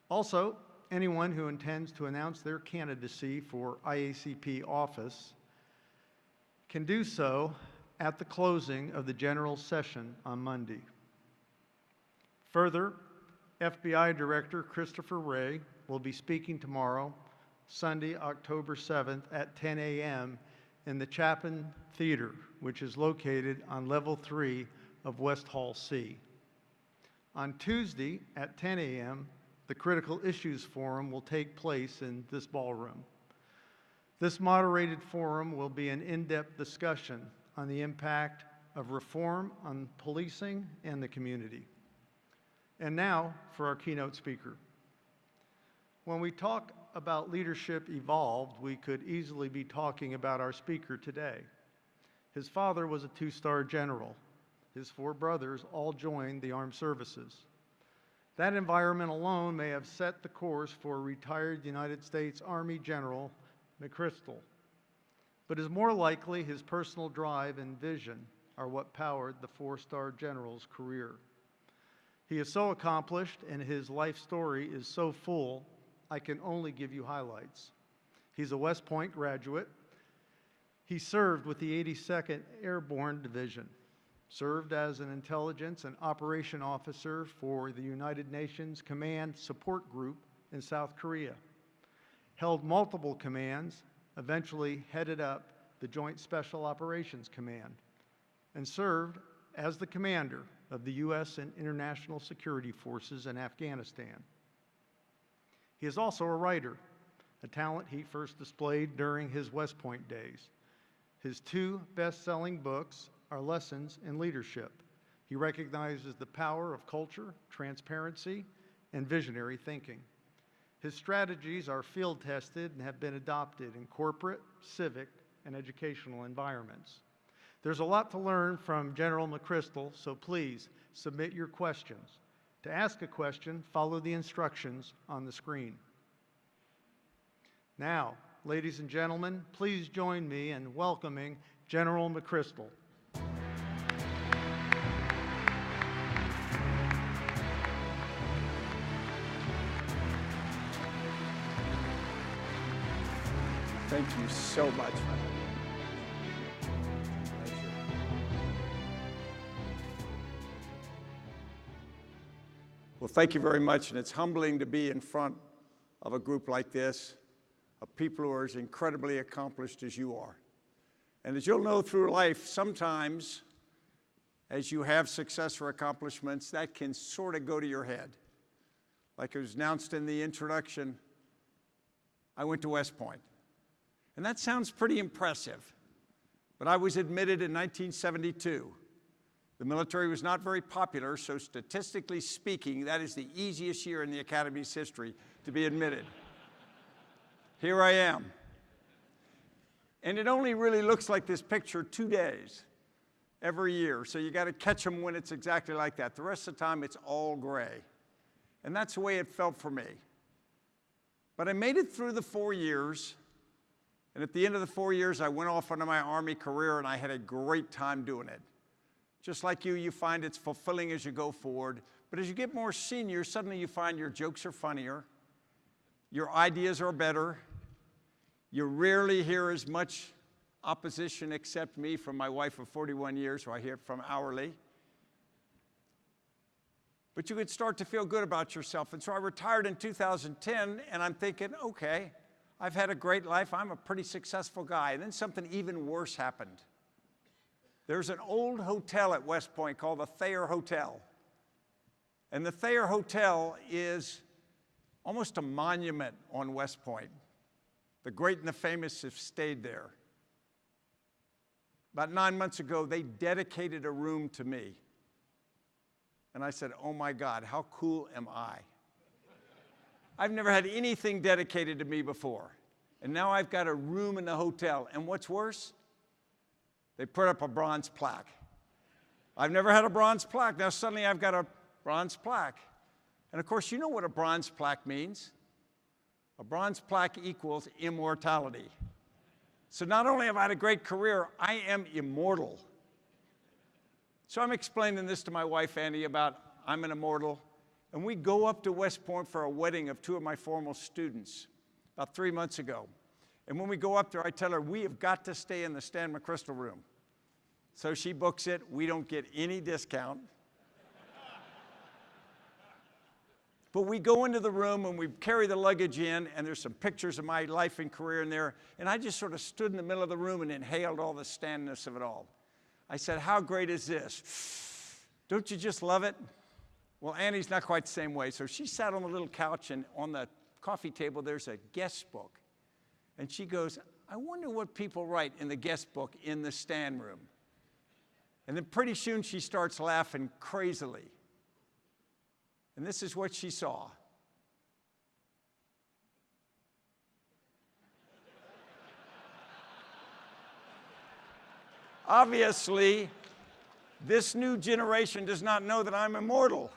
Also, anyone who intends to announce their candidacy for IACP office can do so at the closing of the general session on Monday. Further, FBI Director Christopher Wray will be speaking tomorrow, Sunday, October 7th at 10 a.m. in the Chapin Theater, which is located on level 3 of West Hall C. On Tuesday at 10 a.m., the Critical Issues Forum will take place in this ballroom. This moderated forum will be an in-depth discussion on the impact of reform on policing and the community. And now for our keynote speaker. When we talk about leadership evolved, we could easily be talking about our speaker today. His father was a 2-star general. His 4 brothers all joined the armed services. That environment alone may have set the course for retired United States Army General McChrystal. But is more likely his personal drive and vision are what powered the 4-star general's career. He is so accomplished and his life story is so full, I can only give you highlights. He's a West Point graduate. He served with the 82nd Airborne Division, served as an intelligence and operation officer for the United Nations Command Support Group in South Korea, held multiple commands, eventually headed up the Joint Special Operations Command, and served as the commander of the U.S. and international security forces in Afghanistan. He is also a writer, a talent he first displayed during his West Point days. His 2 best-selling books are lessons in leadership. He recognizes the power of culture, transparency, and visionary thinking. His strategies are field-tested and have been adopted in corporate, civic, and educational environments. There's a lot to learn from General McChrystal, so please submit your questions. To ask a question, follow the instructions on the screen. Now, ladies and gentlemen, please join me in welcoming General McChrystal. Thank you so much. Well, thank you very much, and it's humbling to be in front of a group like this, of people who are as incredibly accomplished as you are. And as you'll know through life, sometimes as you have success or accomplishments, that can sort of go to your head. Like it was announced in the introduction, I went to West Point. And that sounds pretty impressive. But I was admitted in 1972. The military was not very popular, so statistically speaking, that is the easiest year in the Academy's history to be admitted. Here I am. And it only really looks like this picture 2 days every year, so you got to catch them when it's exactly like that. The rest of the time, it's all gray. And that's the way it felt for me. But I made it through the 4 years, and at the end of the 4 years, I went off into my Army career, and I had a great time doing it. Just like you find it's fulfilling as you go forward. But as you get more senior, suddenly you find your jokes are funnier, your ideas are better, you rarely hear as much opposition except me from my wife of 41 years, who I hear from hourly. But you could start to feel good about yourself. And so I retired in 2010, and I'm thinking, okay, I've had a great life. I'm a pretty successful guy. And then something even worse happened. There's an old hotel at West Point called the Thayer Hotel. And the Thayer Hotel is almost a monument on West Point. The great and the famous have stayed there. About 9 months ago, they dedicated a room to me. And I said, oh my God, how cool am I? I've never had anything dedicated to me before. And now I've got a room in the hotel. And what's worse? They put up a bronze plaque. I've never had a bronze plaque. Now suddenly I've got a bronze plaque. And of course, you know what a bronze plaque means. A bronze plaque equals immortality. So not only have I had a great career, I am immortal. So I'm explaining this to my wife, Andy, about I'm an immortal. And we go up to West Point for a wedding of 2 of my former students about 3 months ago. And when we go up there, I tell her, we have got to stay in the Stanley McChrystal room. So she books it. We don't get any discount. But we go into the room and we carry the luggage in, and there's some pictures of my life and career in there. And I just sort of stood in the middle of the room and inhaled all the Stan-ness of it all. I said, how great is this? Don't you just love it? Well, Annie's not quite the same way. So she sat on the little couch, and on the coffee table, there's a guest book. And she goes, I wonder what people write in the guest book in the Stan room. And then pretty soon she starts laughing crazily. And this is what she saw. Obviously, this new generation does not know that I'm immortal.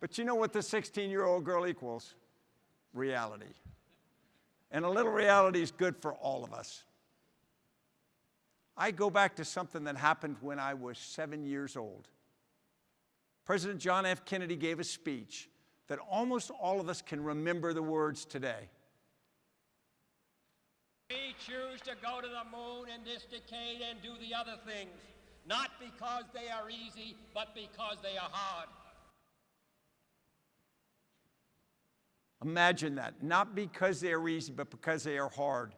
But you know what the 16-year-old girl equals? Reality. And a little reality is good for all of us. I go back to something that happened when I was 7 years old. President John F. Kennedy gave a speech that almost all of us can remember the words today. We choose to go to the moon in this decade and do the other things, not because they are easy, but because they are hard. Imagine that. Not because they are easy, but because they are hard.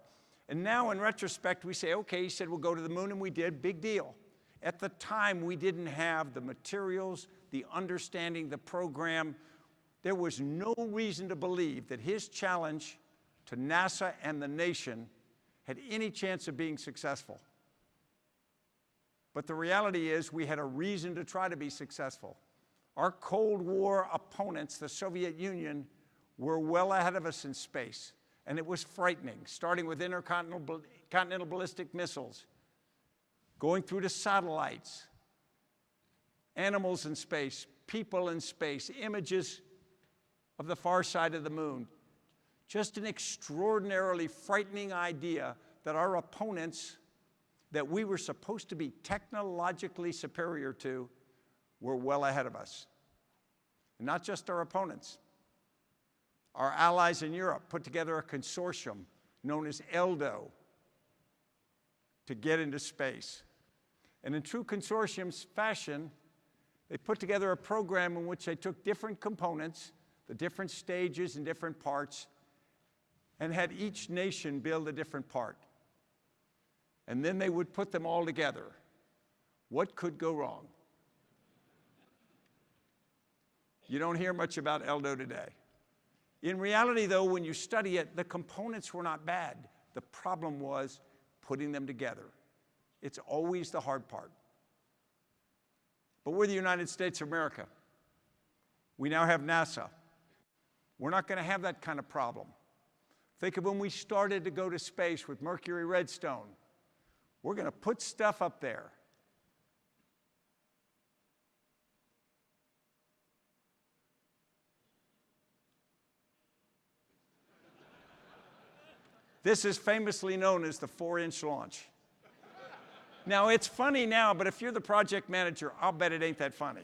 And now, in retrospect, we say, okay, he said we'll go to the moon, and we did. Big deal. At the time, we didn't have the materials, the understanding, the program. There was no reason to believe that his challenge to NASA and the nation had any chance of being successful. But the reality is we had a reason to try to be successful. Our Cold War opponents, the Soviet Union, were well ahead of us in space. And it was frightening, starting with intercontinental ballistic missiles, going through to satellites, animals in space, people in space, images of the far side of the moon. Just an extraordinarily frightening idea that our opponents, that we were supposed to be technologically superior to, were well ahead of us. And not just our opponents. Our allies in Europe put together a consortium known as ELDO to get into space. And in true consortium fashion, they put together a program in which they took different components, the different stages and different parts, and had each nation build a different part. And then they would put them all together. What could go wrong? You don't hear much about ELDO today. In reality, though, when you study it, the components were not bad. The problem was putting them together. It's always the hard part. But we're the United States of America. We now have NASA. We're not going to have that kind of problem. Think of when we started to go to space with Mercury Redstone. We're going to put stuff up there. This is famously known as the 4-inch launch. Now, it's funny now, but if you're the project manager, I'll bet it ain't that funny.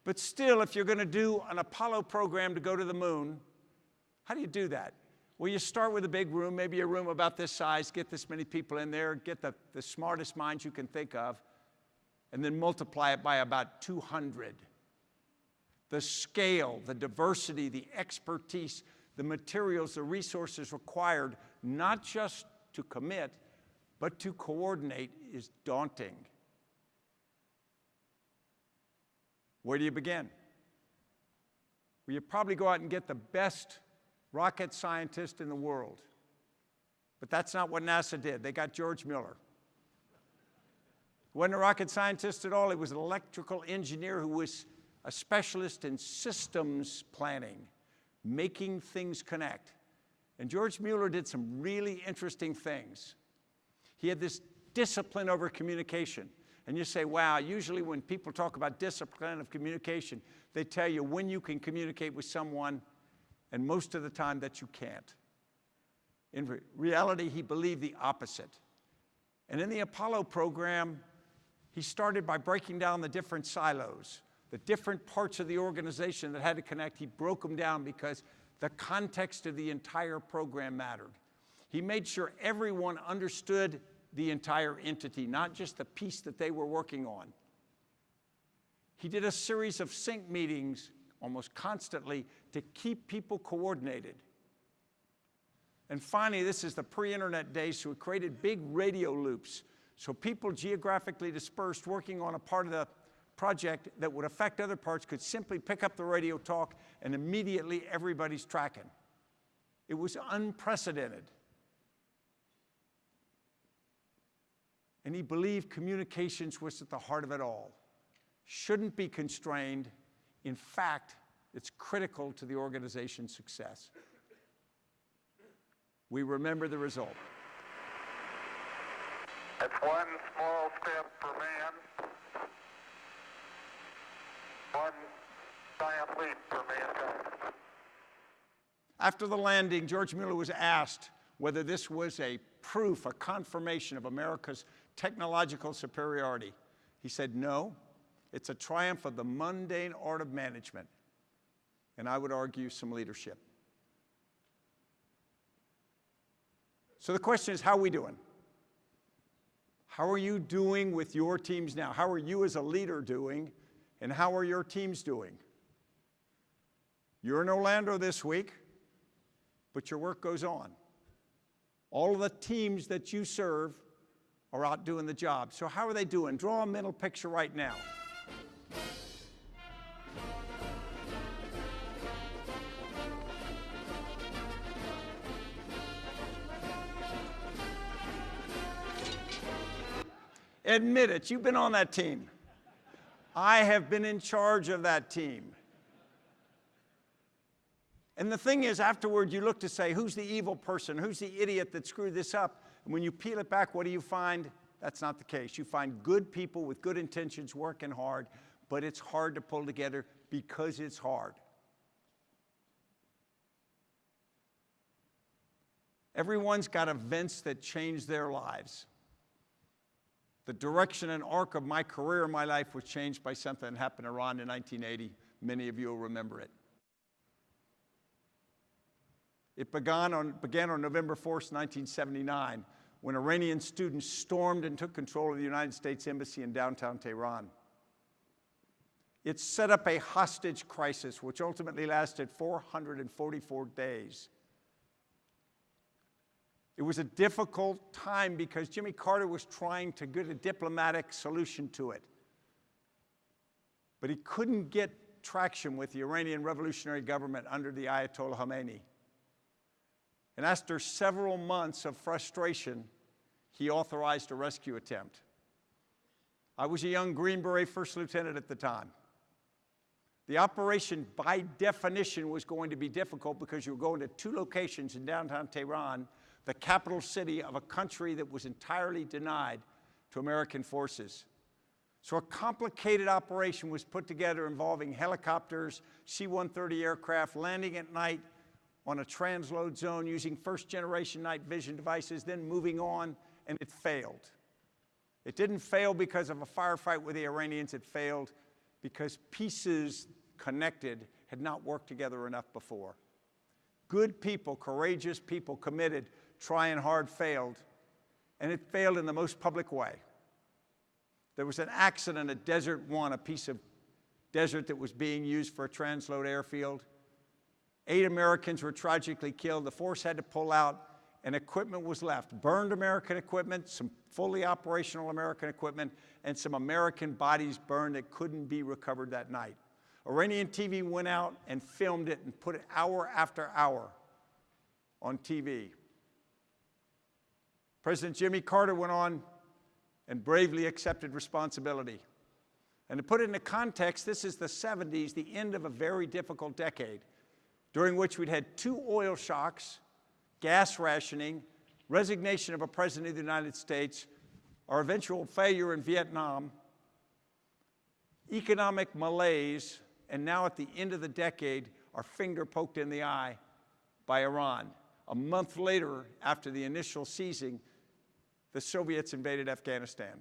But still, if you're going to do an Apollo program to go to the moon, how do you do that? Well, you start with a big room, maybe a room about this size, get this many people in there, get the smartest minds you can think of, and then multiply it by about 200. The scale, the diversity, the expertise, the materials, the resources required, not just to commit, but to coordinate, is daunting. Where do you begin? Well, you probably go out and get the best rocket scientist in the world. But that's not what NASA did. They got George Mueller. He wasn't a rocket scientist at all. He was an electrical engineer who was a specialist in systems planning, making things connect. And George Mueller did some really interesting things. He had this discipline over communication. And you say, wow, usually when people talk about discipline of communication, they tell you when you can communicate with someone, and most of the time that you can't. In reality, he believed the opposite. And in the Apollo program, he started by breaking down the different silos, the different parts of the organization that had to connect. He broke them down because the context of the entire program mattered. He made sure everyone understood the entire entity, not just the piece that they were working on. He did a series of sync meetings almost constantly to keep people coordinated. And finally, this is the pre-internet days, so he created big radio loops so people geographically dispersed working on a part of the project that would affect other parts could simply pick up the radio talk and immediately everybody's tracking. It was unprecedented. And he believed communications was at the heart of it all. Shouldn't be constrained. In fact, it's critical to the organization's success. We remember the result. It's one small step for man, one giant leap for mankind. After the landing, George Mueller was asked whether this was a proof, a confirmation of America's technological superiority. He said, no, it's a triumph of the mundane art of management, and I would argue some leadership. So the question is, how are we doing? How are you doing with your teams now? How are you as a leader doing, and how are your teams doing? You're in Orlando this week, but your work goes on. All of the teams that you serve are out doing the job. So how are they doing? Draw a mental picture right now. Admit it, you've been on that team. I have been in charge of that team. And the thing is, afterward, you look to say, who's the evil person? Who's the idiot that screwed this up? And when you peel it back, what do you find? That's not the case. You find good people with good intentions working hard, but it's hard to pull together because it's hard. Everyone's got events that change their lives. The direction and arc of my career and my life was changed by something that happened in Iran in 1980. Many of you will remember it. It began on November 4th, 1979, when Iranian students stormed and took control of the United States Embassy in downtown Tehran. It set up a hostage crisis, which ultimately lasted 444 days. It was a difficult time because Jimmy Carter was trying to get a diplomatic solution to it. But he couldn't get traction with the Iranian revolutionary government under the Ayatollah Khomeini. And after several months of frustration, he authorized a rescue attempt. I was a young Green Beret first lieutenant at the time. The operation, by definition, was going to be difficult because you were going to 2 locations in downtown Tehran, the capital city of a country that was entirely denied to American forces. So a complicated operation was put together involving helicopters, C-130 aircraft, landing at night on a transload zone using first-generation night vision devices, then moving on, and it failed. It didn't fail because of a firefight with the Iranians. It failed because pieces connected had not worked together enough before. Good people, courageous people, committed, trying hard, failed, and it failed in the most public way. There was an accident at Desert One, a piece of desert that was being used for a transload airfield. 8 Americans were tragically killed. The force had to pull out, and equipment was left. Burned American equipment, some fully operational American equipment, and some American bodies burned that couldn't be recovered that night. Iranian TV went out and filmed it and put it hour after hour on TV. President Jimmy Carter went on and bravely accepted responsibility. And to put it into context, this is the 70s, the end of a very difficult decade, during which we'd had 2 oil shocks, gas rationing, resignation of a president of the United States, our eventual failure in Vietnam, economic malaise, and now at the end of the decade, our finger poked in the eye by Iran. A month later, after the initial seizing, the Soviets invaded Afghanistan.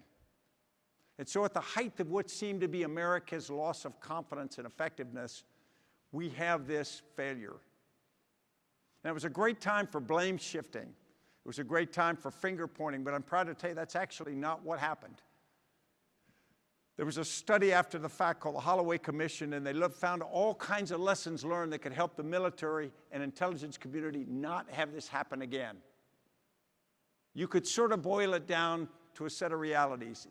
And so at the height of what seemed to be America's loss of confidence and effectiveness, we have this failure. And it was a great time for blame shifting. It was a great time for finger pointing, but I'm proud to tell you that's actually not what happened. There was a study after the fact called the Holloway Commission, and they found all kinds of lessons learned that could help the military and intelligence community not have this happen again. You could sort of boil it down to a set of realities.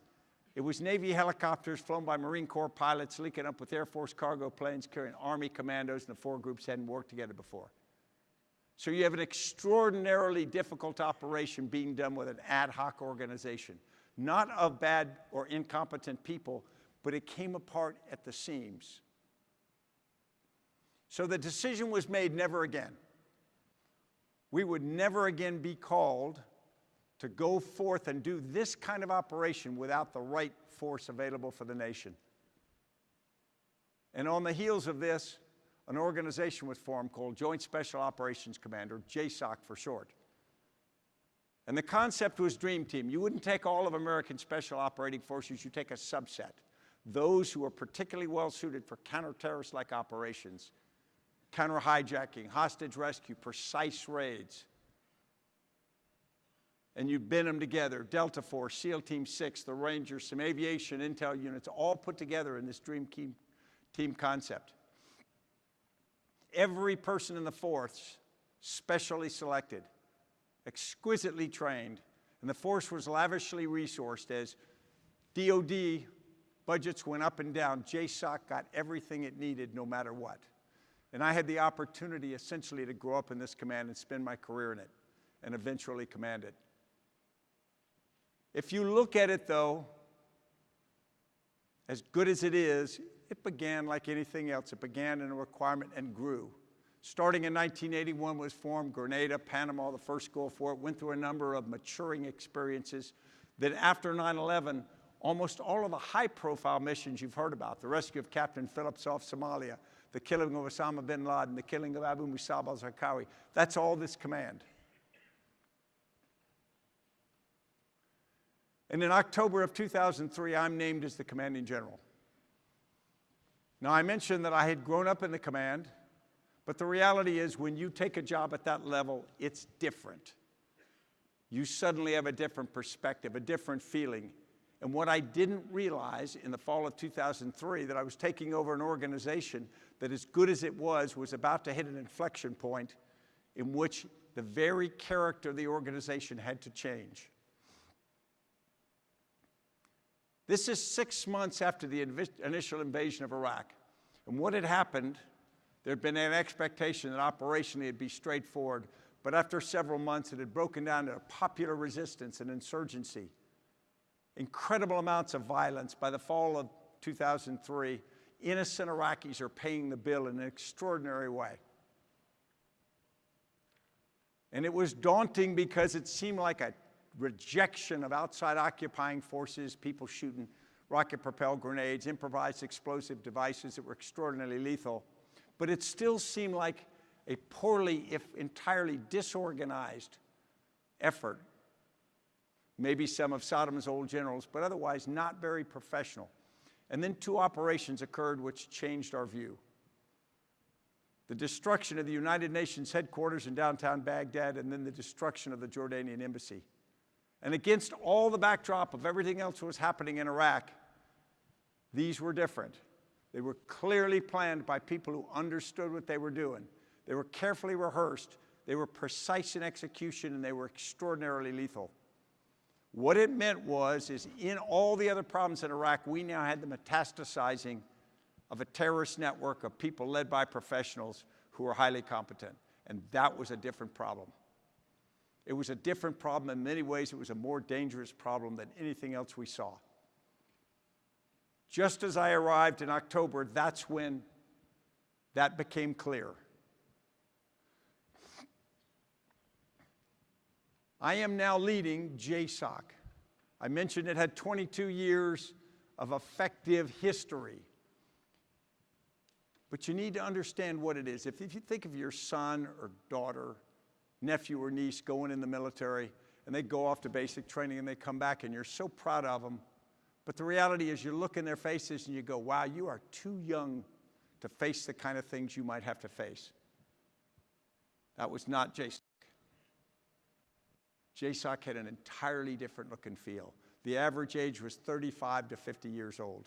It was Navy helicopters flown by Marine Corps pilots linking up with Air Force cargo planes carrying Army commandos, and the 4 groups hadn't worked together before. So you have an extraordinarily difficult operation being done with an ad hoc organization, not of bad or incompetent people, but it came apart at the seams. So the decision was made, never again. We would never again be called to go forth and do this kind of operation without the right force available for the nation. And on the heels of this, an organization was formed called Joint Special Operations Command, or JSOC for short. And the concept was Dream Team. You wouldn't take all of American Special Operating Forces, you take a subset. Those who are particularly well suited for counter-terrorist-like operations, counter-hijacking, hostage rescue, precise raids. And you bin them together, Delta Force, SEAL Team 6, the Rangers, some aviation intel units, all put together in this Dream Team concept. Every person in the force, specially selected, exquisitely trained, and the force was lavishly resourced. As DOD budgets went up and down, JSOC got everything it needed no matter what. And I had the opportunity essentially to grow up in this command and spend my career in it, and eventually command it. If you look at it, though, as good as it is, it began like anything else. It began in a requirement and grew. Starting in 1981 was formed Grenada, Panama, the first Gulf War. It went through a number of maturing experiences. Then after 9/11, almost all of the high-profile missions you've heard about, the rescue of Captain Phillips off Somalia, the killing of Osama bin Laden, the killing of Abu Musab al-Zarqawi, that's all this command. And in October of 2003, I'm named as the commanding general. Now, I mentioned that I had grown up in the command, but the reality is when you take a job at that level, it's different. You suddenly have a different perspective, a different feeling. And what I didn't realize in the fall of 2003, that I was taking over an organization that, as good as it was about to hit an inflection point in which the very character of the organization had to change. This is 6 months after the initial invasion of Iraq. And what had happened, there had been an expectation that operationally it'd be straightforward, but after several months it had broken down to popular resistance and insurgency. Incredible amounts of violence. By the fall of 2003, innocent Iraqis are paying the bill in an extraordinary way. And it was daunting because it seemed like a rejection of outside occupying forces, people shooting rocket-propelled grenades, improvised explosive devices that were extraordinarily lethal. But it still seemed like a poorly, if entirely disorganized effort. Maybe some of Saddam's old generals, but otherwise not very professional. And then two operations occurred which changed our view. The destruction of the United Nations headquarters in downtown Baghdad, and then the destruction of the Jordanian embassy. And against all the backdrop of everything else that was happening in Iraq, these were different. They were clearly planned by people who understood what they were doing. They were carefully rehearsed, they were precise in execution, and they were extraordinarily lethal. What it meant is in all the other problems in Iraq, we now had the metastasizing of a terrorist network of people led by professionals who were highly competent. And that was a different problem. It was a different problem. In many ways, it was a more dangerous problem than anything else we saw. Just as I arrived in October, that's when that became clear. I am now leading JSOC. I mentioned it had 22 years of effective history. But you need to understand what it is. If you think of your son or daughter, nephew or niece going in the military, and they go off to basic training and they come back and you're so proud of them, but the reality is you look in their faces and you go, wow, you are too young to face the kind of things you might have to face. That was not JSOC. JSOC had an entirely different look and feel. The average age was 35 to 50 years old.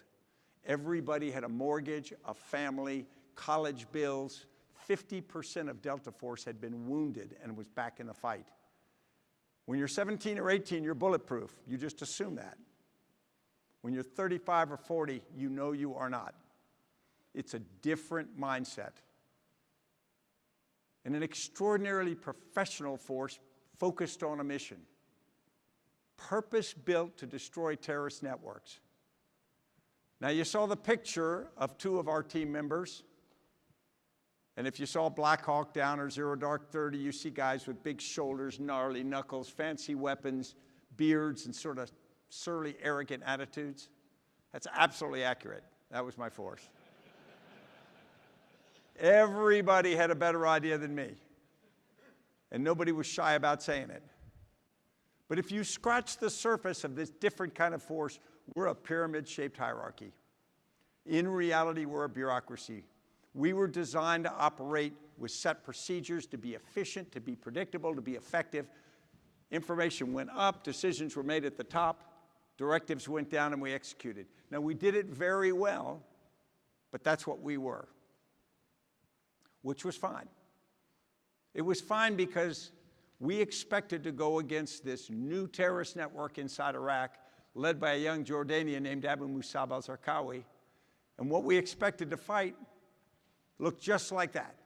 Everybody had a mortgage, a family, college bills. 50% of Delta Force had been wounded and was back in the fight. When you're 17 or 18, you're bulletproof. You just assume that. When you're 35 or 40, you know you are not. It's a different mindset. And an extraordinarily professional force focused on a mission, purpose-built to destroy terrorist networks. Now, you saw the picture of two of our team members. And if you saw Black Hawk Down or Zero Dark 30, you see guys with big shoulders, gnarly knuckles, fancy weapons, beards, and sort of surly, arrogant attitudes. That's absolutely accurate. That was my force. Everybody had a better idea than me. And nobody was shy about saying it. But if you scratch the surface of this different kind of force, we're a pyramid-shaped hierarchy. In reality, we're a bureaucracy. We were designed to operate with set procedures, to be efficient, to be predictable, to be effective. Information went up, decisions were made at the top, directives went down, and we executed. Now, we did it very well, but that's what we were, which was fine. It was fine because we expected to go against this new terrorist network inside Iraq, led by a young Jordanian named Abu Musab al-Zarqawi. And what we expected to fight looked just like that.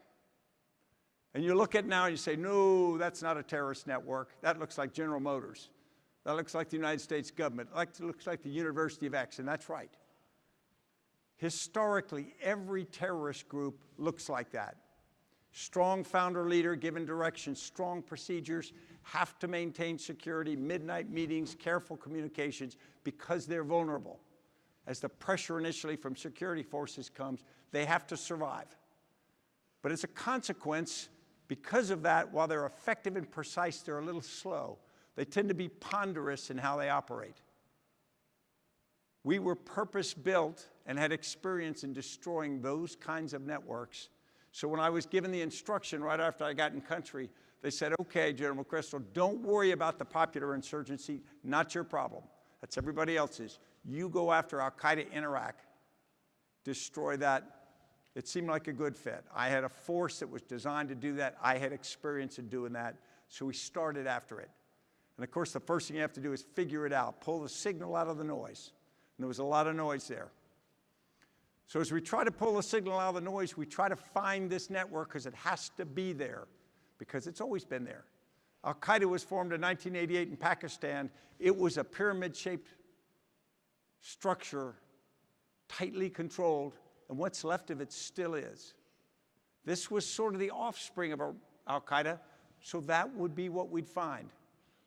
And you look at it now and you say, no, that's not a terrorist network. That looks like General Motors. That looks like the United States government. That looks like the University of X, and that's right. Historically, every terrorist group looks like that. Strong founder leader, given direction, strong procedures, have to maintain security, midnight meetings, careful communications, because they're vulnerable. As the pressure initially from security forces comes, they have to survive. But as a consequence, because of that, while they're effective and precise, they're a little slow. They tend to be ponderous in how they operate. We were purpose-built and had experience in destroying those kinds of networks. So when I was given the instruction right after I got in country, they said, okay, General McChrystal, don't worry about the popular insurgency, not your problem. That's everybody else's. You go after al-Qaeda in Iraq, destroy that. It seemed like a good fit. I had a force that was designed to do that. I had experience in doing that, so we started after it. And of course, the first thing you have to do is figure it out, pull the signal out of the noise. And there was a lot of noise there. So as we try to pull the signal out of the noise, we try to find this network because it has to be there, because it's always been there. Al-Qaeda was formed in 1988 in Pakistan. It was a pyramid-shaped structure, tightly controlled, and what's left of it still is. This was sort of the offspring of Al-Qaeda, so that would be what we'd find.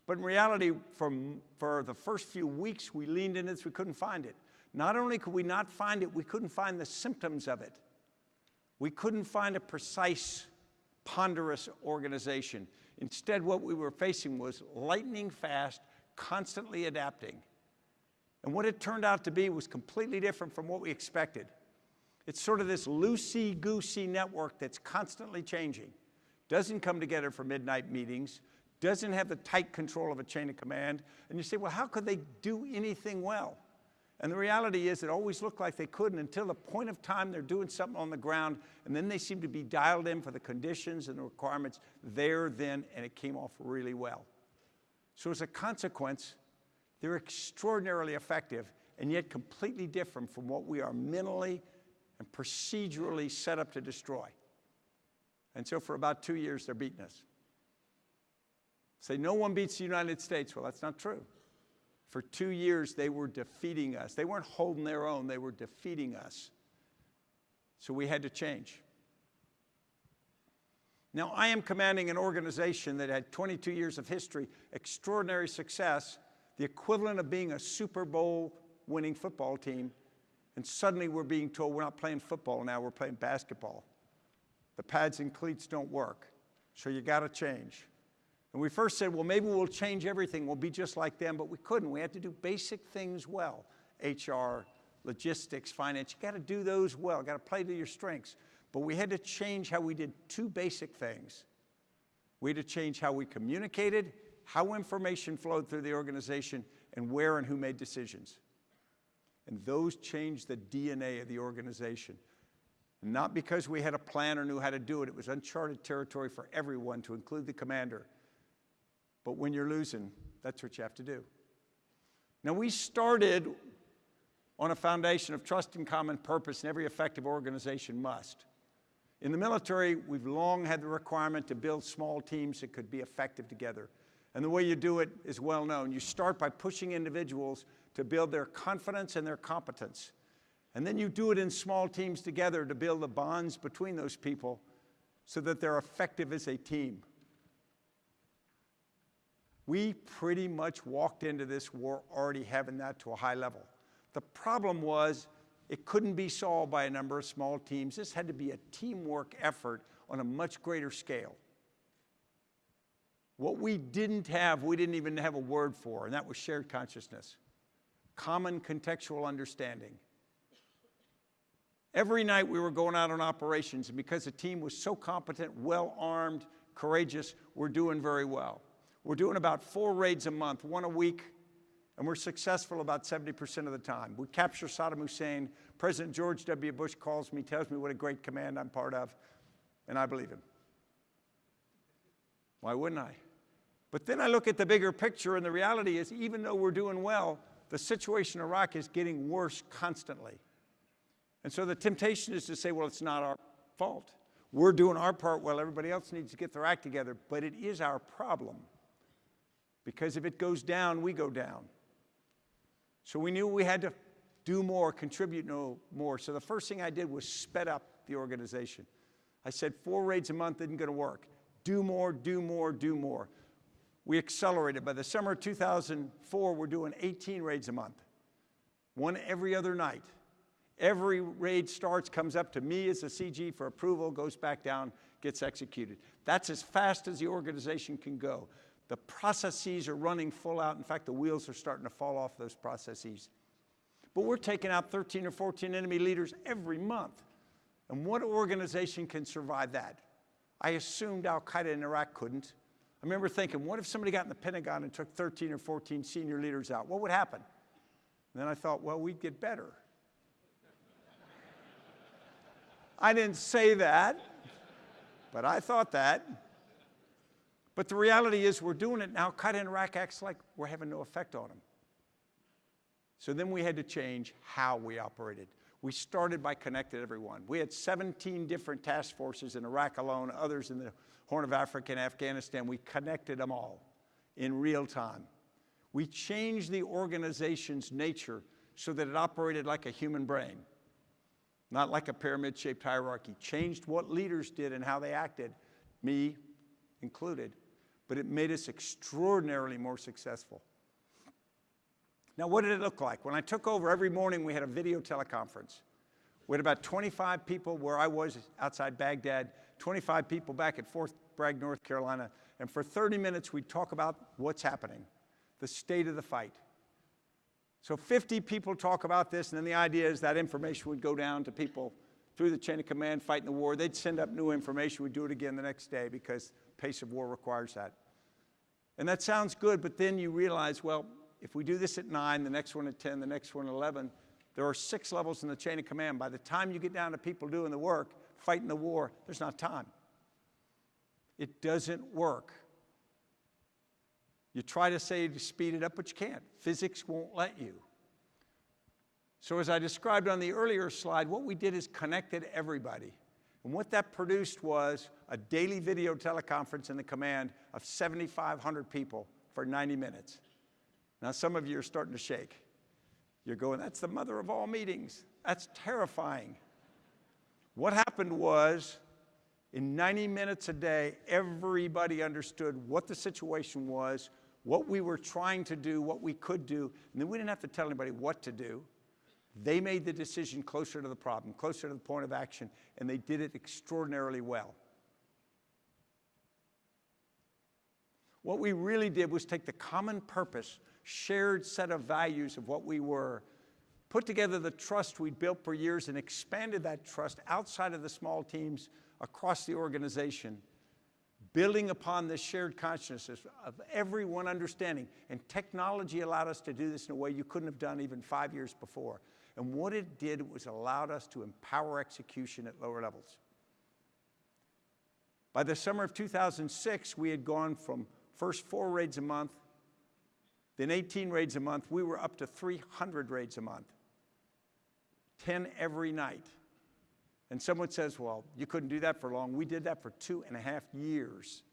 But in reality, for the first few weeks, we leaned into this, we couldn't find it. Not only could we not find it, we couldn't find the symptoms of it. We couldn't find a precise, ponderous organization. Instead, what we were facing was lightning fast, constantly adapting. And what it turned out to be was completely different from what we expected. It's sort of this loosey-goosey network that's constantly changing. Doesn't come together for midnight meetings, doesn't have the tight control of a chain of command. And you say, well, how could they do anything well? And the reality is it always looked like they couldn't until the point of time they're doing something on the ground, and then they seem to be dialed in for the conditions and the requirements there, then, and it came off really well. So as a consequence, they're extraordinarily effective and yet completely different from what we are mentally and procedurally set up to destroy. And so for about 2 years, they're beating us. Say, no one beats the United States. Well, that's not true. For 2 years, they were defeating us. They weren't holding their own. They were defeating us. So we had to change. Now, I am commanding an organization that had 22 years of history, extraordinary success, the equivalent of being a Super Bowl winning football team, and suddenly we're being told we're not playing football now, we're playing basketball. The pads and cleats don't work, so you got to change. And we first said, well, maybe we'll change everything. We'll be just like them, but we couldn't. We had to do basic things well. HR, logistics, finance, you got to do those well. Got to play to your strengths. But we had to change how we did two basic things. We had to change how we communicated, how information flowed through the organization, and where and who made decisions. And those changed the DNA of the organization. Not because we had a plan or knew how to do it. It was uncharted territory for everyone, to include the commander. But when you're losing, that's what you have to do. Now, we started on a foundation of trust and common purpose, and every effective organization must. In the military, we've long had the requirement to build small teams that could be effective together. And the way you do it is well known. You start by pushing individuals to build their confidence and their competence. And then you do it in small teams together to build the bonds between those people so that they're effective as a team. We pretty much walked into this war already having that to a high level. The problem was it couldn't be solved by a number of small teams. This had to be a teamwork effort on a much greater scale. What we didn't have, we didn't even have a word for, and that was shared consciousness, common contextual understanding. Every night we were going out on operations, and because the team was so competent, well-armed, courageous, we're doing very well. We're doing about 4 raids a month, 1 a week, and we're successful about 70% of the time. We capture Saddam Hussein. President George W. Bush calls me, tells me what a great command I'm part of, and I believe him. Why wouldn't I? But then I look at the bigger picture, and the reality is, even though we're doing well, the situation in Iraq is getting worse constantly. And so the temptation is to say, well, it's not our fault. We're doing our part well, everybody else needs to get their act together, but it is our problem. Because if it goes down, we go down. So we knew we had to do more, contribute no more. So the first thing I did was sped up the organization. I said 4 raids a month isn't going to work. Do more, do more, do more. We accelerated. By the summer of 2004, we're doing 18 raids a month. 1 every other night. Every raid starts, comes up to me as a CG for approval, goes back down, gets executed. That's as fast as the organization can go. The processes are running full out. In fact, the wheels are starting to fall off those processes. But we're taking out 13 or 14 enemy leaders every month. And what organization can survive that? I assumed Al-Qaeda in Iraq couldn't. I remember thinking, what if somebody got in the Pentagon and took 13 or 14 senior leaders out? What would happen? And then I thought, well, we'd get better. I didn't say that, but I thought that. But the reality is we're doing it now. Al-Qaeda in Iraq acts like we're having no effect on them. So then we had to change how we operated. We started by connecting everyone. We had 17 different task forces in Iraq alone, others in the Horn of Africa and Afghanistan. We connected them all in real time. We changed the organization's nature so that it operated like a human brain, not like a pyramid-shaped hierarchy. Changed what leaders did and how they acted, me included, but it made us extraordinarily more successful. Now, what did it look like? When I took over, every morning we had a video teleconference. We had about 25 people where I was outside Baghdad, 25 people back at Fort Bragg, North Carolina, and for 30 minutes we'd talk about what's happening, the state of the fight. So 50 people talk about this, and then the idea is that information would go down to people through the chain of command fighting the war. They'd send up new information. We'd do it again the next day because the pace of war requires that. And that sounds good, but then you realize, well, if we do this at 9, the next one at 10, the next one at 11, there are 6 levels in the chain of command. By the time you get down to people doing the work, fighting the war, there's not time. It doesn't work. You try to say to speed it up, but you can't. Physics won't let you. So as I described on the earlier slide, what we did is connected everybody. And what that produced was a daily video teleconference in the command of 7,500 people for 90 minutes. Now, some of you are starting to shake. You're going, that's the mother of all meetings. That's terrifying. What happened was, in 90 minutes a day, everybody understood what the situation was, what we were trying to do, what we could do, and then we didn't have to tell anybody what to do. They made the decision closer to the problem, closer to the point of action, and they did it extraordinarily well. What we really did was take the common purpose, shared set of values of what we were, put together the trust we'd built for years and expanded that trust outside of the small teams across the organization, building upon this shared consciousness of everyone understanding. And technology allowed us to do this in a way you couldn't have done even 5 years before. And what it did was allowed us to empower execution at lower levels. By the summer of 2006, we had gone from first 4 raids a month, then 18 raids a month. We were up to 300 raids a month, 10 every night. And someone says, well, you couldn't do that for long. We did that for 2.5 years.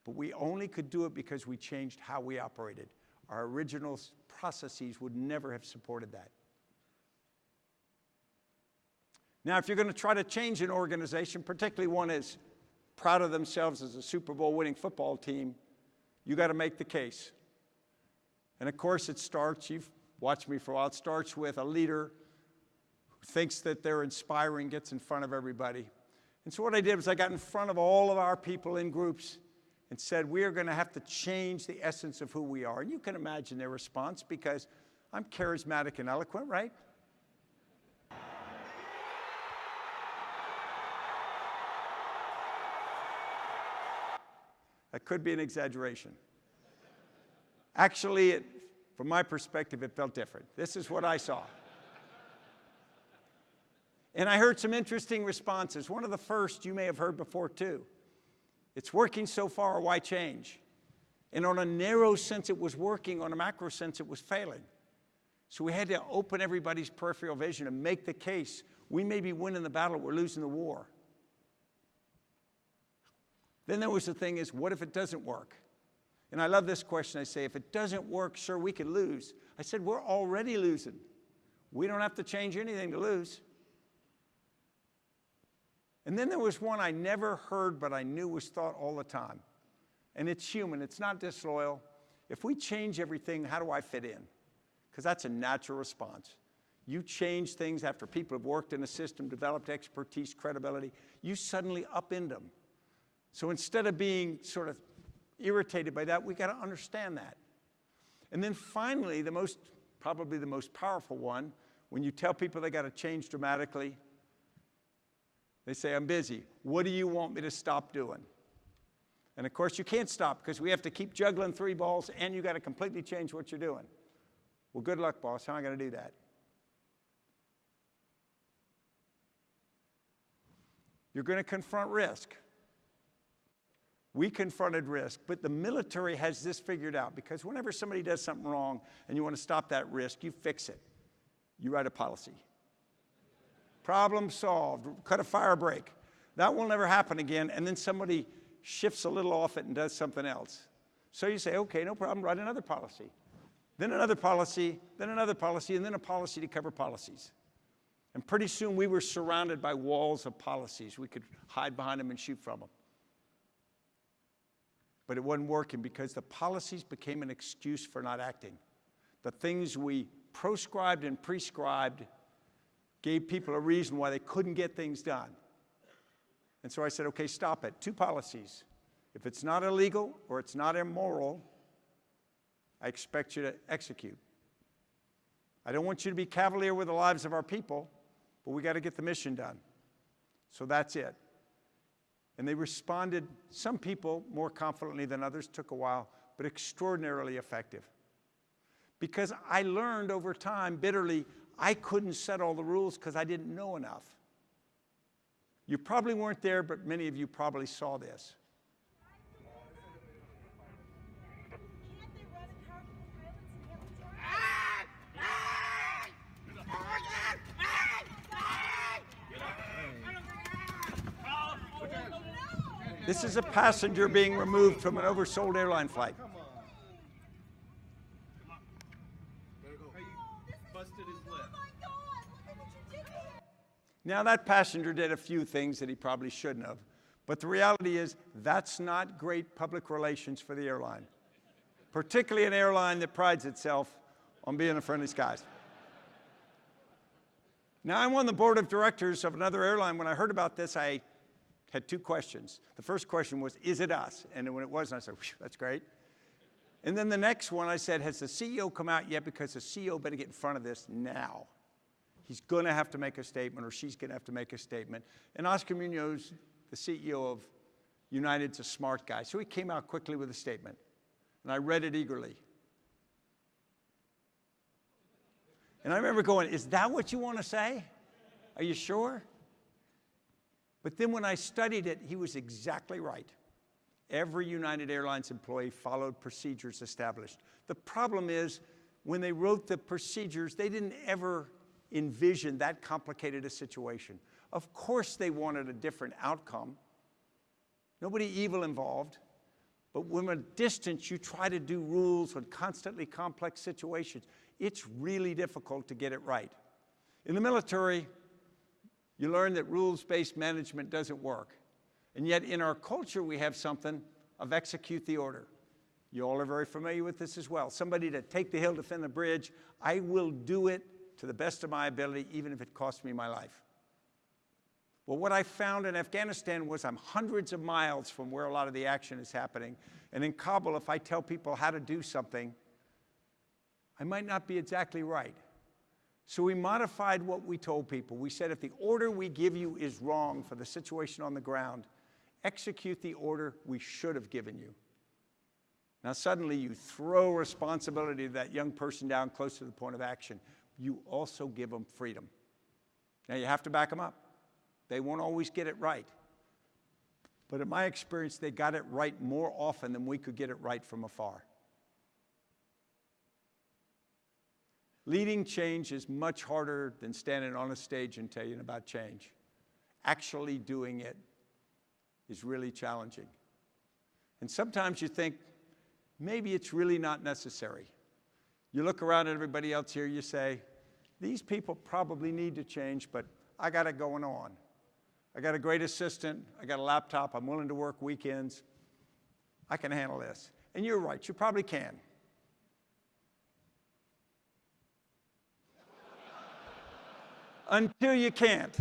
But we only could do it because we changed how we operated. Our original processes would never have supported that. Now, if you're going to try to change an organization, particularly one as proud of themselves as a Super Bowl winning football team, you got to make the case. And of course it starts, you've watched me for a while, it starts with a leader who thinks that they're inspiring, gets in front of everybody. And so what I did was I got in front of all of our people in groups and said, we are going to have to change the essence of who we are. And you can imagine their response, because I'm charismatic and eloquent, right? That could be an exaggeration. Actually, from my perspective, it felt different. This is what I saw. And I heard some interesting responses. One of the first you may have heard before too. It's working so far, why change? And on a narrow sense, it was working. On a macro sense, it was failing. So we had to open everybody's peripheral vision and make the case. We may be winning the battle, we're losing the war. Then there was the thing is, what if it doesn't work? And I love this question. I say, if it doesn't work, sure, we could lose. I said, we're already losing. We don't have to change anything to lose. And then there was one I never heard, but I knew was thought all the time. And it's human. It's not disloyal. If we change everything, how do I fit in? Because that's a natural response. You change things after people have worked in a system, developed expertise, credibility, you suddenly upend them. So instead of being sort of irritated by that, we got to understand that. And then finally, probably the most powerful one, when you tell people they got to change dramatically, they say, I'm busy. What do you want me to stop doing? And of course, you can't stop, because we have to keep juggling 3 balls, and you got to completely change what you're doing. Well, good luck, boss. How am I going to do that? You're going to confront risk. We confronted risk, but the military has this figured out, because whenever somebody does something wrong and you want to stop that risk, you fix it. You write a policy. Problem solved. Cut a fire break. That will never happen again. And then somebody shifts a little off it and does something else. So you say, okay, no problem, write another policy. Then another policy, then another policy, and then a policy to cover policies. And pretty soon we were surrounded by walls of policies. We could hide behind them and shoot from them. But it wasn't working because the policies became an excuse for not acting. The things we proscribed and prescribed gave people a reason why they couldn't get things done. And so I said, okay, stop it. 2 policies. If it's not illegal or it's not immoral, I expect you to execute. I don't want you to be cavalier with the lives of our people, but we got to get the mission done. So that's it. And they responded, some people more confidently than others, took a while, but extraordinarily effective. Because I learned over time, bitterly, I couldn't set all the rules because I didn't know enough. You probably weren't there, but many of you probably saw this. This is a passenger being removed from an oversold airline flight. Now, that passenger did a few things that he probably shouldn't have, but the reality is that's not great public relations for the airline, particularly an airline that prides itself on being a friendly skies. Now, I'm on the board of directors of another airline. When I heard about this, I had 2 questions. The first question was, is it us? And when it wasn't, I said, that's great. And then the next one, I said, has the CEO come out yet? Because the CEO better get in front of this now. He's going to have to make a statement, or she's going to have to make a statement. And Oscar Munoz, the CEO of United's a smart guy, so he came out quickly with a statement. And I read it eagerly. And I remember going, is that what you want to say? Are you sure? But then when I studied it, he was exactly right. Every United Airlines employee followed procedures established. The problem is, when they wrote the procedures, they didn't ever envision that complicated a situation. Of course they wanted a different outcome. Nobody evil involved. But when at a distance you try to do rules on constantly complex situations, it's really difficult to get it right. In the military, you learn that rules-based management doesn't work. And yet in our culture, we have something of execute the order. You all are very familiar with this as well. Somebody to take the hill, defend the bridge. I will do it to the best of my ability, even if it costs me my life. Well, what I found in Afghanistan was I'm hundreds of miles from where a lot of the action is happening. And in Kabul, if I tell people how to do something, I might not be exactly right. So we modified what we told people. We said, if the order we give you is wrong for the situation on the ground, execute the order we should have given you. Now suddenly you throw responsibility to that young person down close to the point of action. You also give them freedom. Now you have to back them up. They won't always get it right. But in my experience, they got it right more often than we could get it right from afar. Leading change is much harder than standing on a stage and telling about change. Actually doing it is really challenging. And sometimes you think, maybe it's really not necessary. You look around at everybody else here, you say, these people probably need to change, but I got it going on. I got a great assistant, I got a laptop, I'm willing to work weekends. I can handle this. And you're right, you probably can. Until you can't.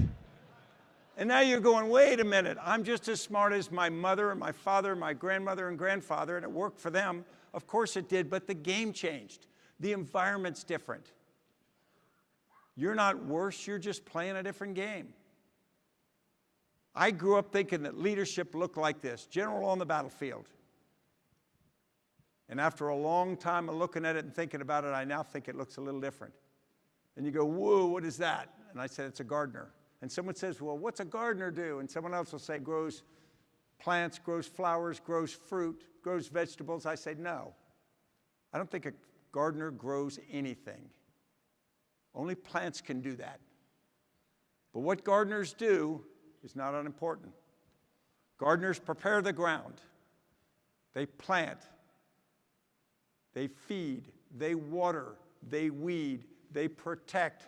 And now you're going, wait a minute, I'm just as smart as my mother and my father, my grandmother and grandfather, and it worked for them. Of course it did, but the game changed. The environment's different. You're not worse, you're just playing a different game. I grew up thinking that leadership looked like this, general on the battlefield. And after a long time of looking at it and thinking about it, I now think it looks a little different. And you go, whoa, what is that? And I said, it's a gardener. And someone says, well, what's a gardener do? And someone else will say, grows plants, grows flowers, grows fruit, grows vegetables. I say, no. I don't think a gardener grows anything. Only plants can do that. But what gardeners do is not unimportant. Gardeners prepare the ground. They plant. They feed. They water. They weed. They protect.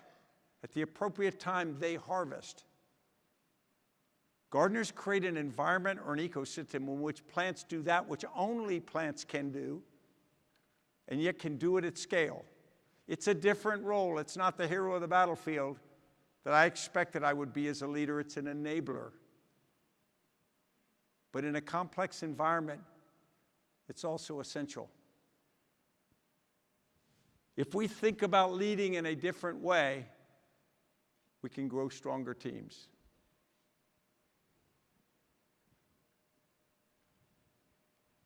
At the appropriate time, they harvest. Gardeners create an environment or an ecosystem in which plants do that which only plants can do, and yet can do it at scale. It's a different role. It's not the hero of the battlefield that I expected I would be as a leader. It's an enabler. But in a complex environment, it's also essential. If we think about leading in a different way, we can grow stronger teams.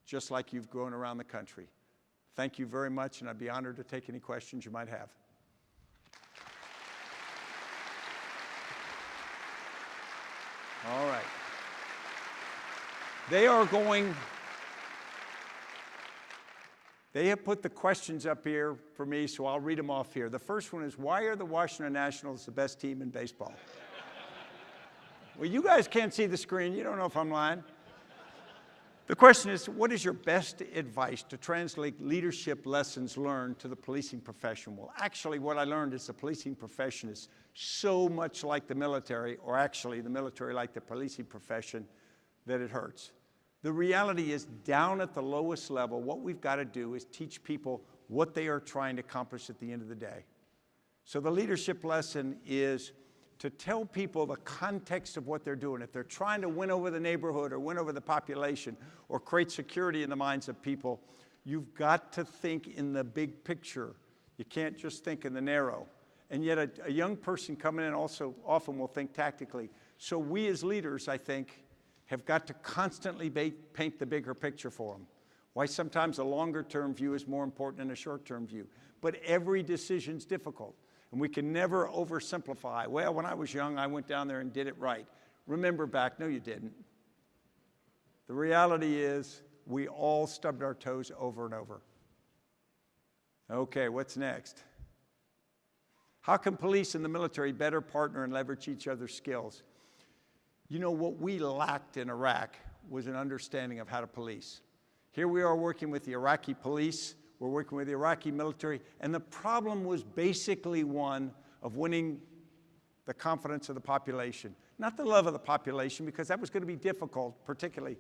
Just like you've grown around the country. Thank you very much, and I'd be honored to take any questions you might have. All right. They have put the questions up here for me, so I'll read them off here. The first one is, why are the Washington Nationals the best team in baseball? Well, you guys can't see the screen. You don't know if I'm lying. The question is, what is your best advice to translate leadership lessons learned to the policing profession? Well, actually, what I learned is the policing profession is so much like the military, or actually the military like the policing profession, that it hurts. The reality is, down at the lowest level, what we've got to do is teach people what they are trying to accomplish at the end of the day. So the leadership lesson is to tell people the context of what they're doing. If they're trying to win over the neighborhood or win over the population or create security in the minds of people, you've got to think in the big picture. You can't just think in the narrow. And yet a young person coming in also often will think tactically. So we as leaders, I think, have got to constantly paint the bigger picture for them. Why sometimes a longer-term view is more important than a short-term view. But every decision's difficult. And we can never oversimplify. Well, when I was young, I went down there and did it right. Remember back, no, you didn't. The reality is we all stubbed our toes over and over. Okay, what's next? How can police and the military better partner and leverage each other's skills? You know, what we lacked in Iraq was an understanding of how to police. Here we are working with the Iraqi police. We're working with the Iraqi military, and the problem was basically one of winning the confidence of the population. Not the love of the population, because that was going to be difficult, particularly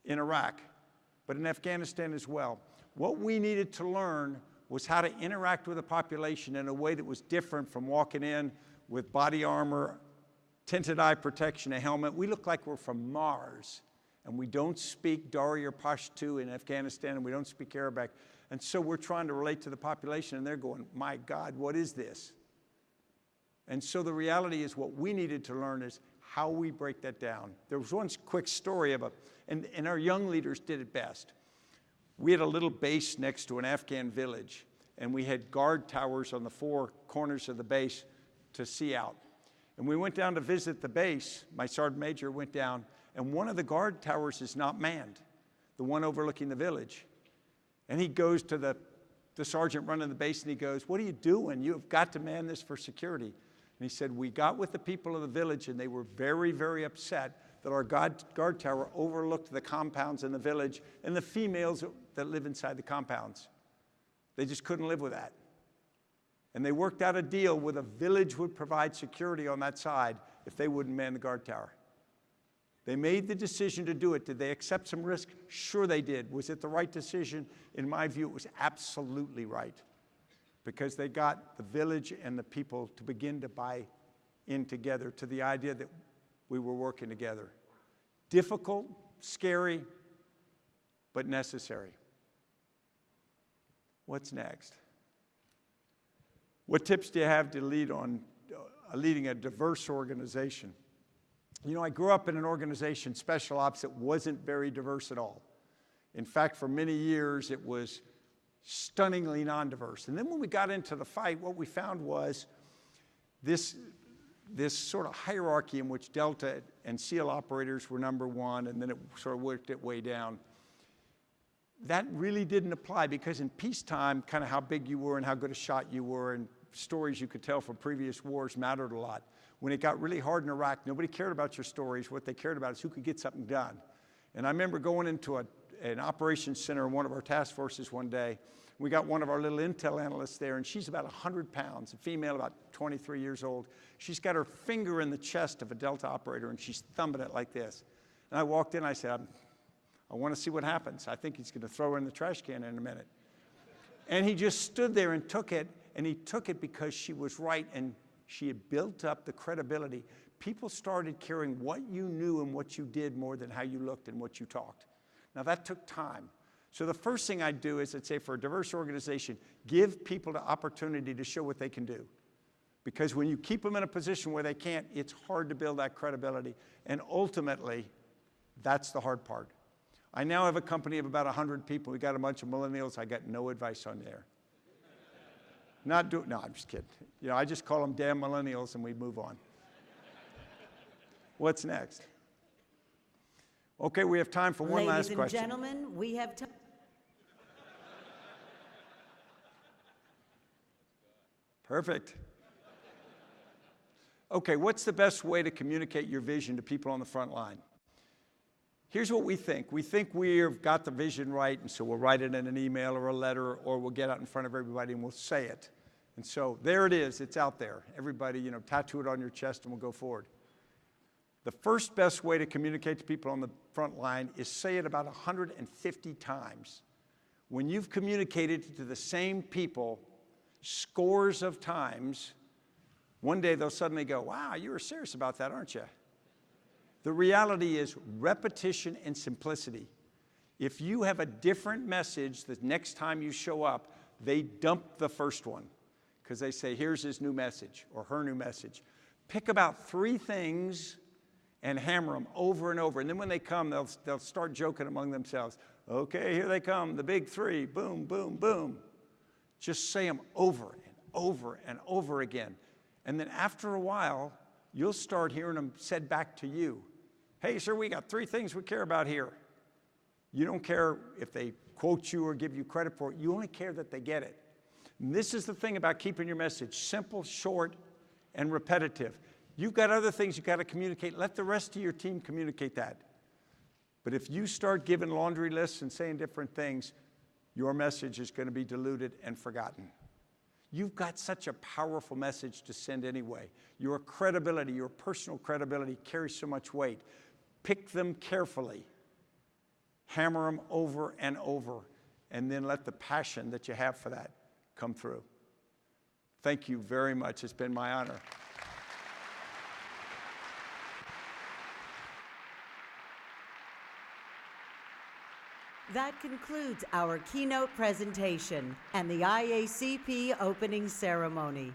in Iraq, but in Afghanistan as well. What we needed to learn was how to interact with the population in a way that was different from walking in with body armor, tinted eye protection, a helmet. We look like we're from Mars, and we don't speak Dari or Pashto in Afghanistan, and we don't speak Arabic. And so we're trying to relate to the population, and they're going, my God, what is this? And so the reality is what we needed to learn is how we break that down. There was one quick story of and our young leaders did it best. We had a little base next to an Afghan village, and we had guard towers on the four corners of the base to see out. And we went down to visit the base. My sergeant major went down, and one of the guard towers is not manned, the one overlooking the village. And he goes to the sergeant running the base, and he goes, what are you doing? You have got to man this for security. And he said, we got with the people of the village, and they were very, very upset that our guard tower overlooked the compounds in the village and the females that live inside the compounds. They just couldn't live with that. And they worked out a deal where the village would provide security on that side if they wouldn't man the guard tower. They made the decision to do it. Did they accept some risk? Sure they did. Was it the right decision? In my view, it was absolutely right, because they got the village and the people to begin to buy in together to the idea that we were working together. Difficult, scary, but necessary. What's next? What tips do you have to lead on leading a diverse organization? You know, I grew up in an organization, Special Ops, that wasn't very diverse at all. In fact, for many years, it was stunningly non-diverse. And then when we got into the fight, what we found was this sort of hierarchy in which Delta and SEAL operators were number one, and then it sort of worked its way down. That really didn't apply, because in peacetime, kind of how big you were and how good a shot you were and stories you could tell from previous wars mattered a lot. When it got really hard in Iraq, nobody cared about your stories. What they cared about is who could get something done. And I remember going into an operations center in one of our task forces one day. We got one of our little intel analysts there, and she's about 100 pounds, a female about 23 years old. She's got her finger in the chest of a Delta operator, and she's thumbing it like this. And I walked in, I said, I want to see what happens. I think he's going to throw her in the trash can in a minute. And he just stood there and took it, and he took it because she was right, and she had built up the credibility. People started caring what you knew and what you did more than how you looked and what you talked. Now that took time. So the first thing I'd do is I'd say for a diverse organization, give people the opportunity to show what they can do. Because when you keep them in a position where they can't, it's hard to build that credibility. And ultimately, that's the hard part. I now have a company of about 100 people. We got a bunch of millennials. I got no advice on there. No, I'm just kidding. You know, I just call them damn millennials and we move on. What's next? Okay, we have time for one last question. Ladies and gentlemen, we have time. Perfect. Okay, what's the best way to communicate your vision to people on the front line? Here's what we think. We think we've got the vision right, and so we'll write it in an email or a letter, or we'll get out in front of everybody and we'll say it. And so there it is. It's out there. Everybody, you know, tattoo it on your chest and we'll go forward. The first best way to communicate to people on the front line is say it about 150 times. When you've communicated to the same people scores of times, one day they'll suddenly go, wow, you were serious about that, aren't you? The reality is repetition and simplicity. If you have a different message the next time you show up, they dump the first one because they say, here's his new message or her new message. Pick about 3 things and hammer them over and over. And then when they come, they'll start joking among themselves. Okay, here they come, the big 3, boom, boom, boom. Just say them over and over and over again. And then after a while, you'll start hearing them said back to you. Hey, sir, we got 3 things we care about here. You don't care if they quote you or give you credit for it. You only care that they get it. And this is the thing about keeping your message simple, short, and repetitive. You've got other things you've got to communicate. Let the rest of your team communicate that. But if you start giving laundry lists and saying different things, your message is going to be diluted and forgotten. You've got such a powerful message to send anyway. Your credibility, your personal credibility carries so much weight. Pick them carefully. Hammer them over and over, and then let the passion that you have for that come through. Thank you very much. It's been my honor. That concludes our keynote presentation and the IACP opening ceremony.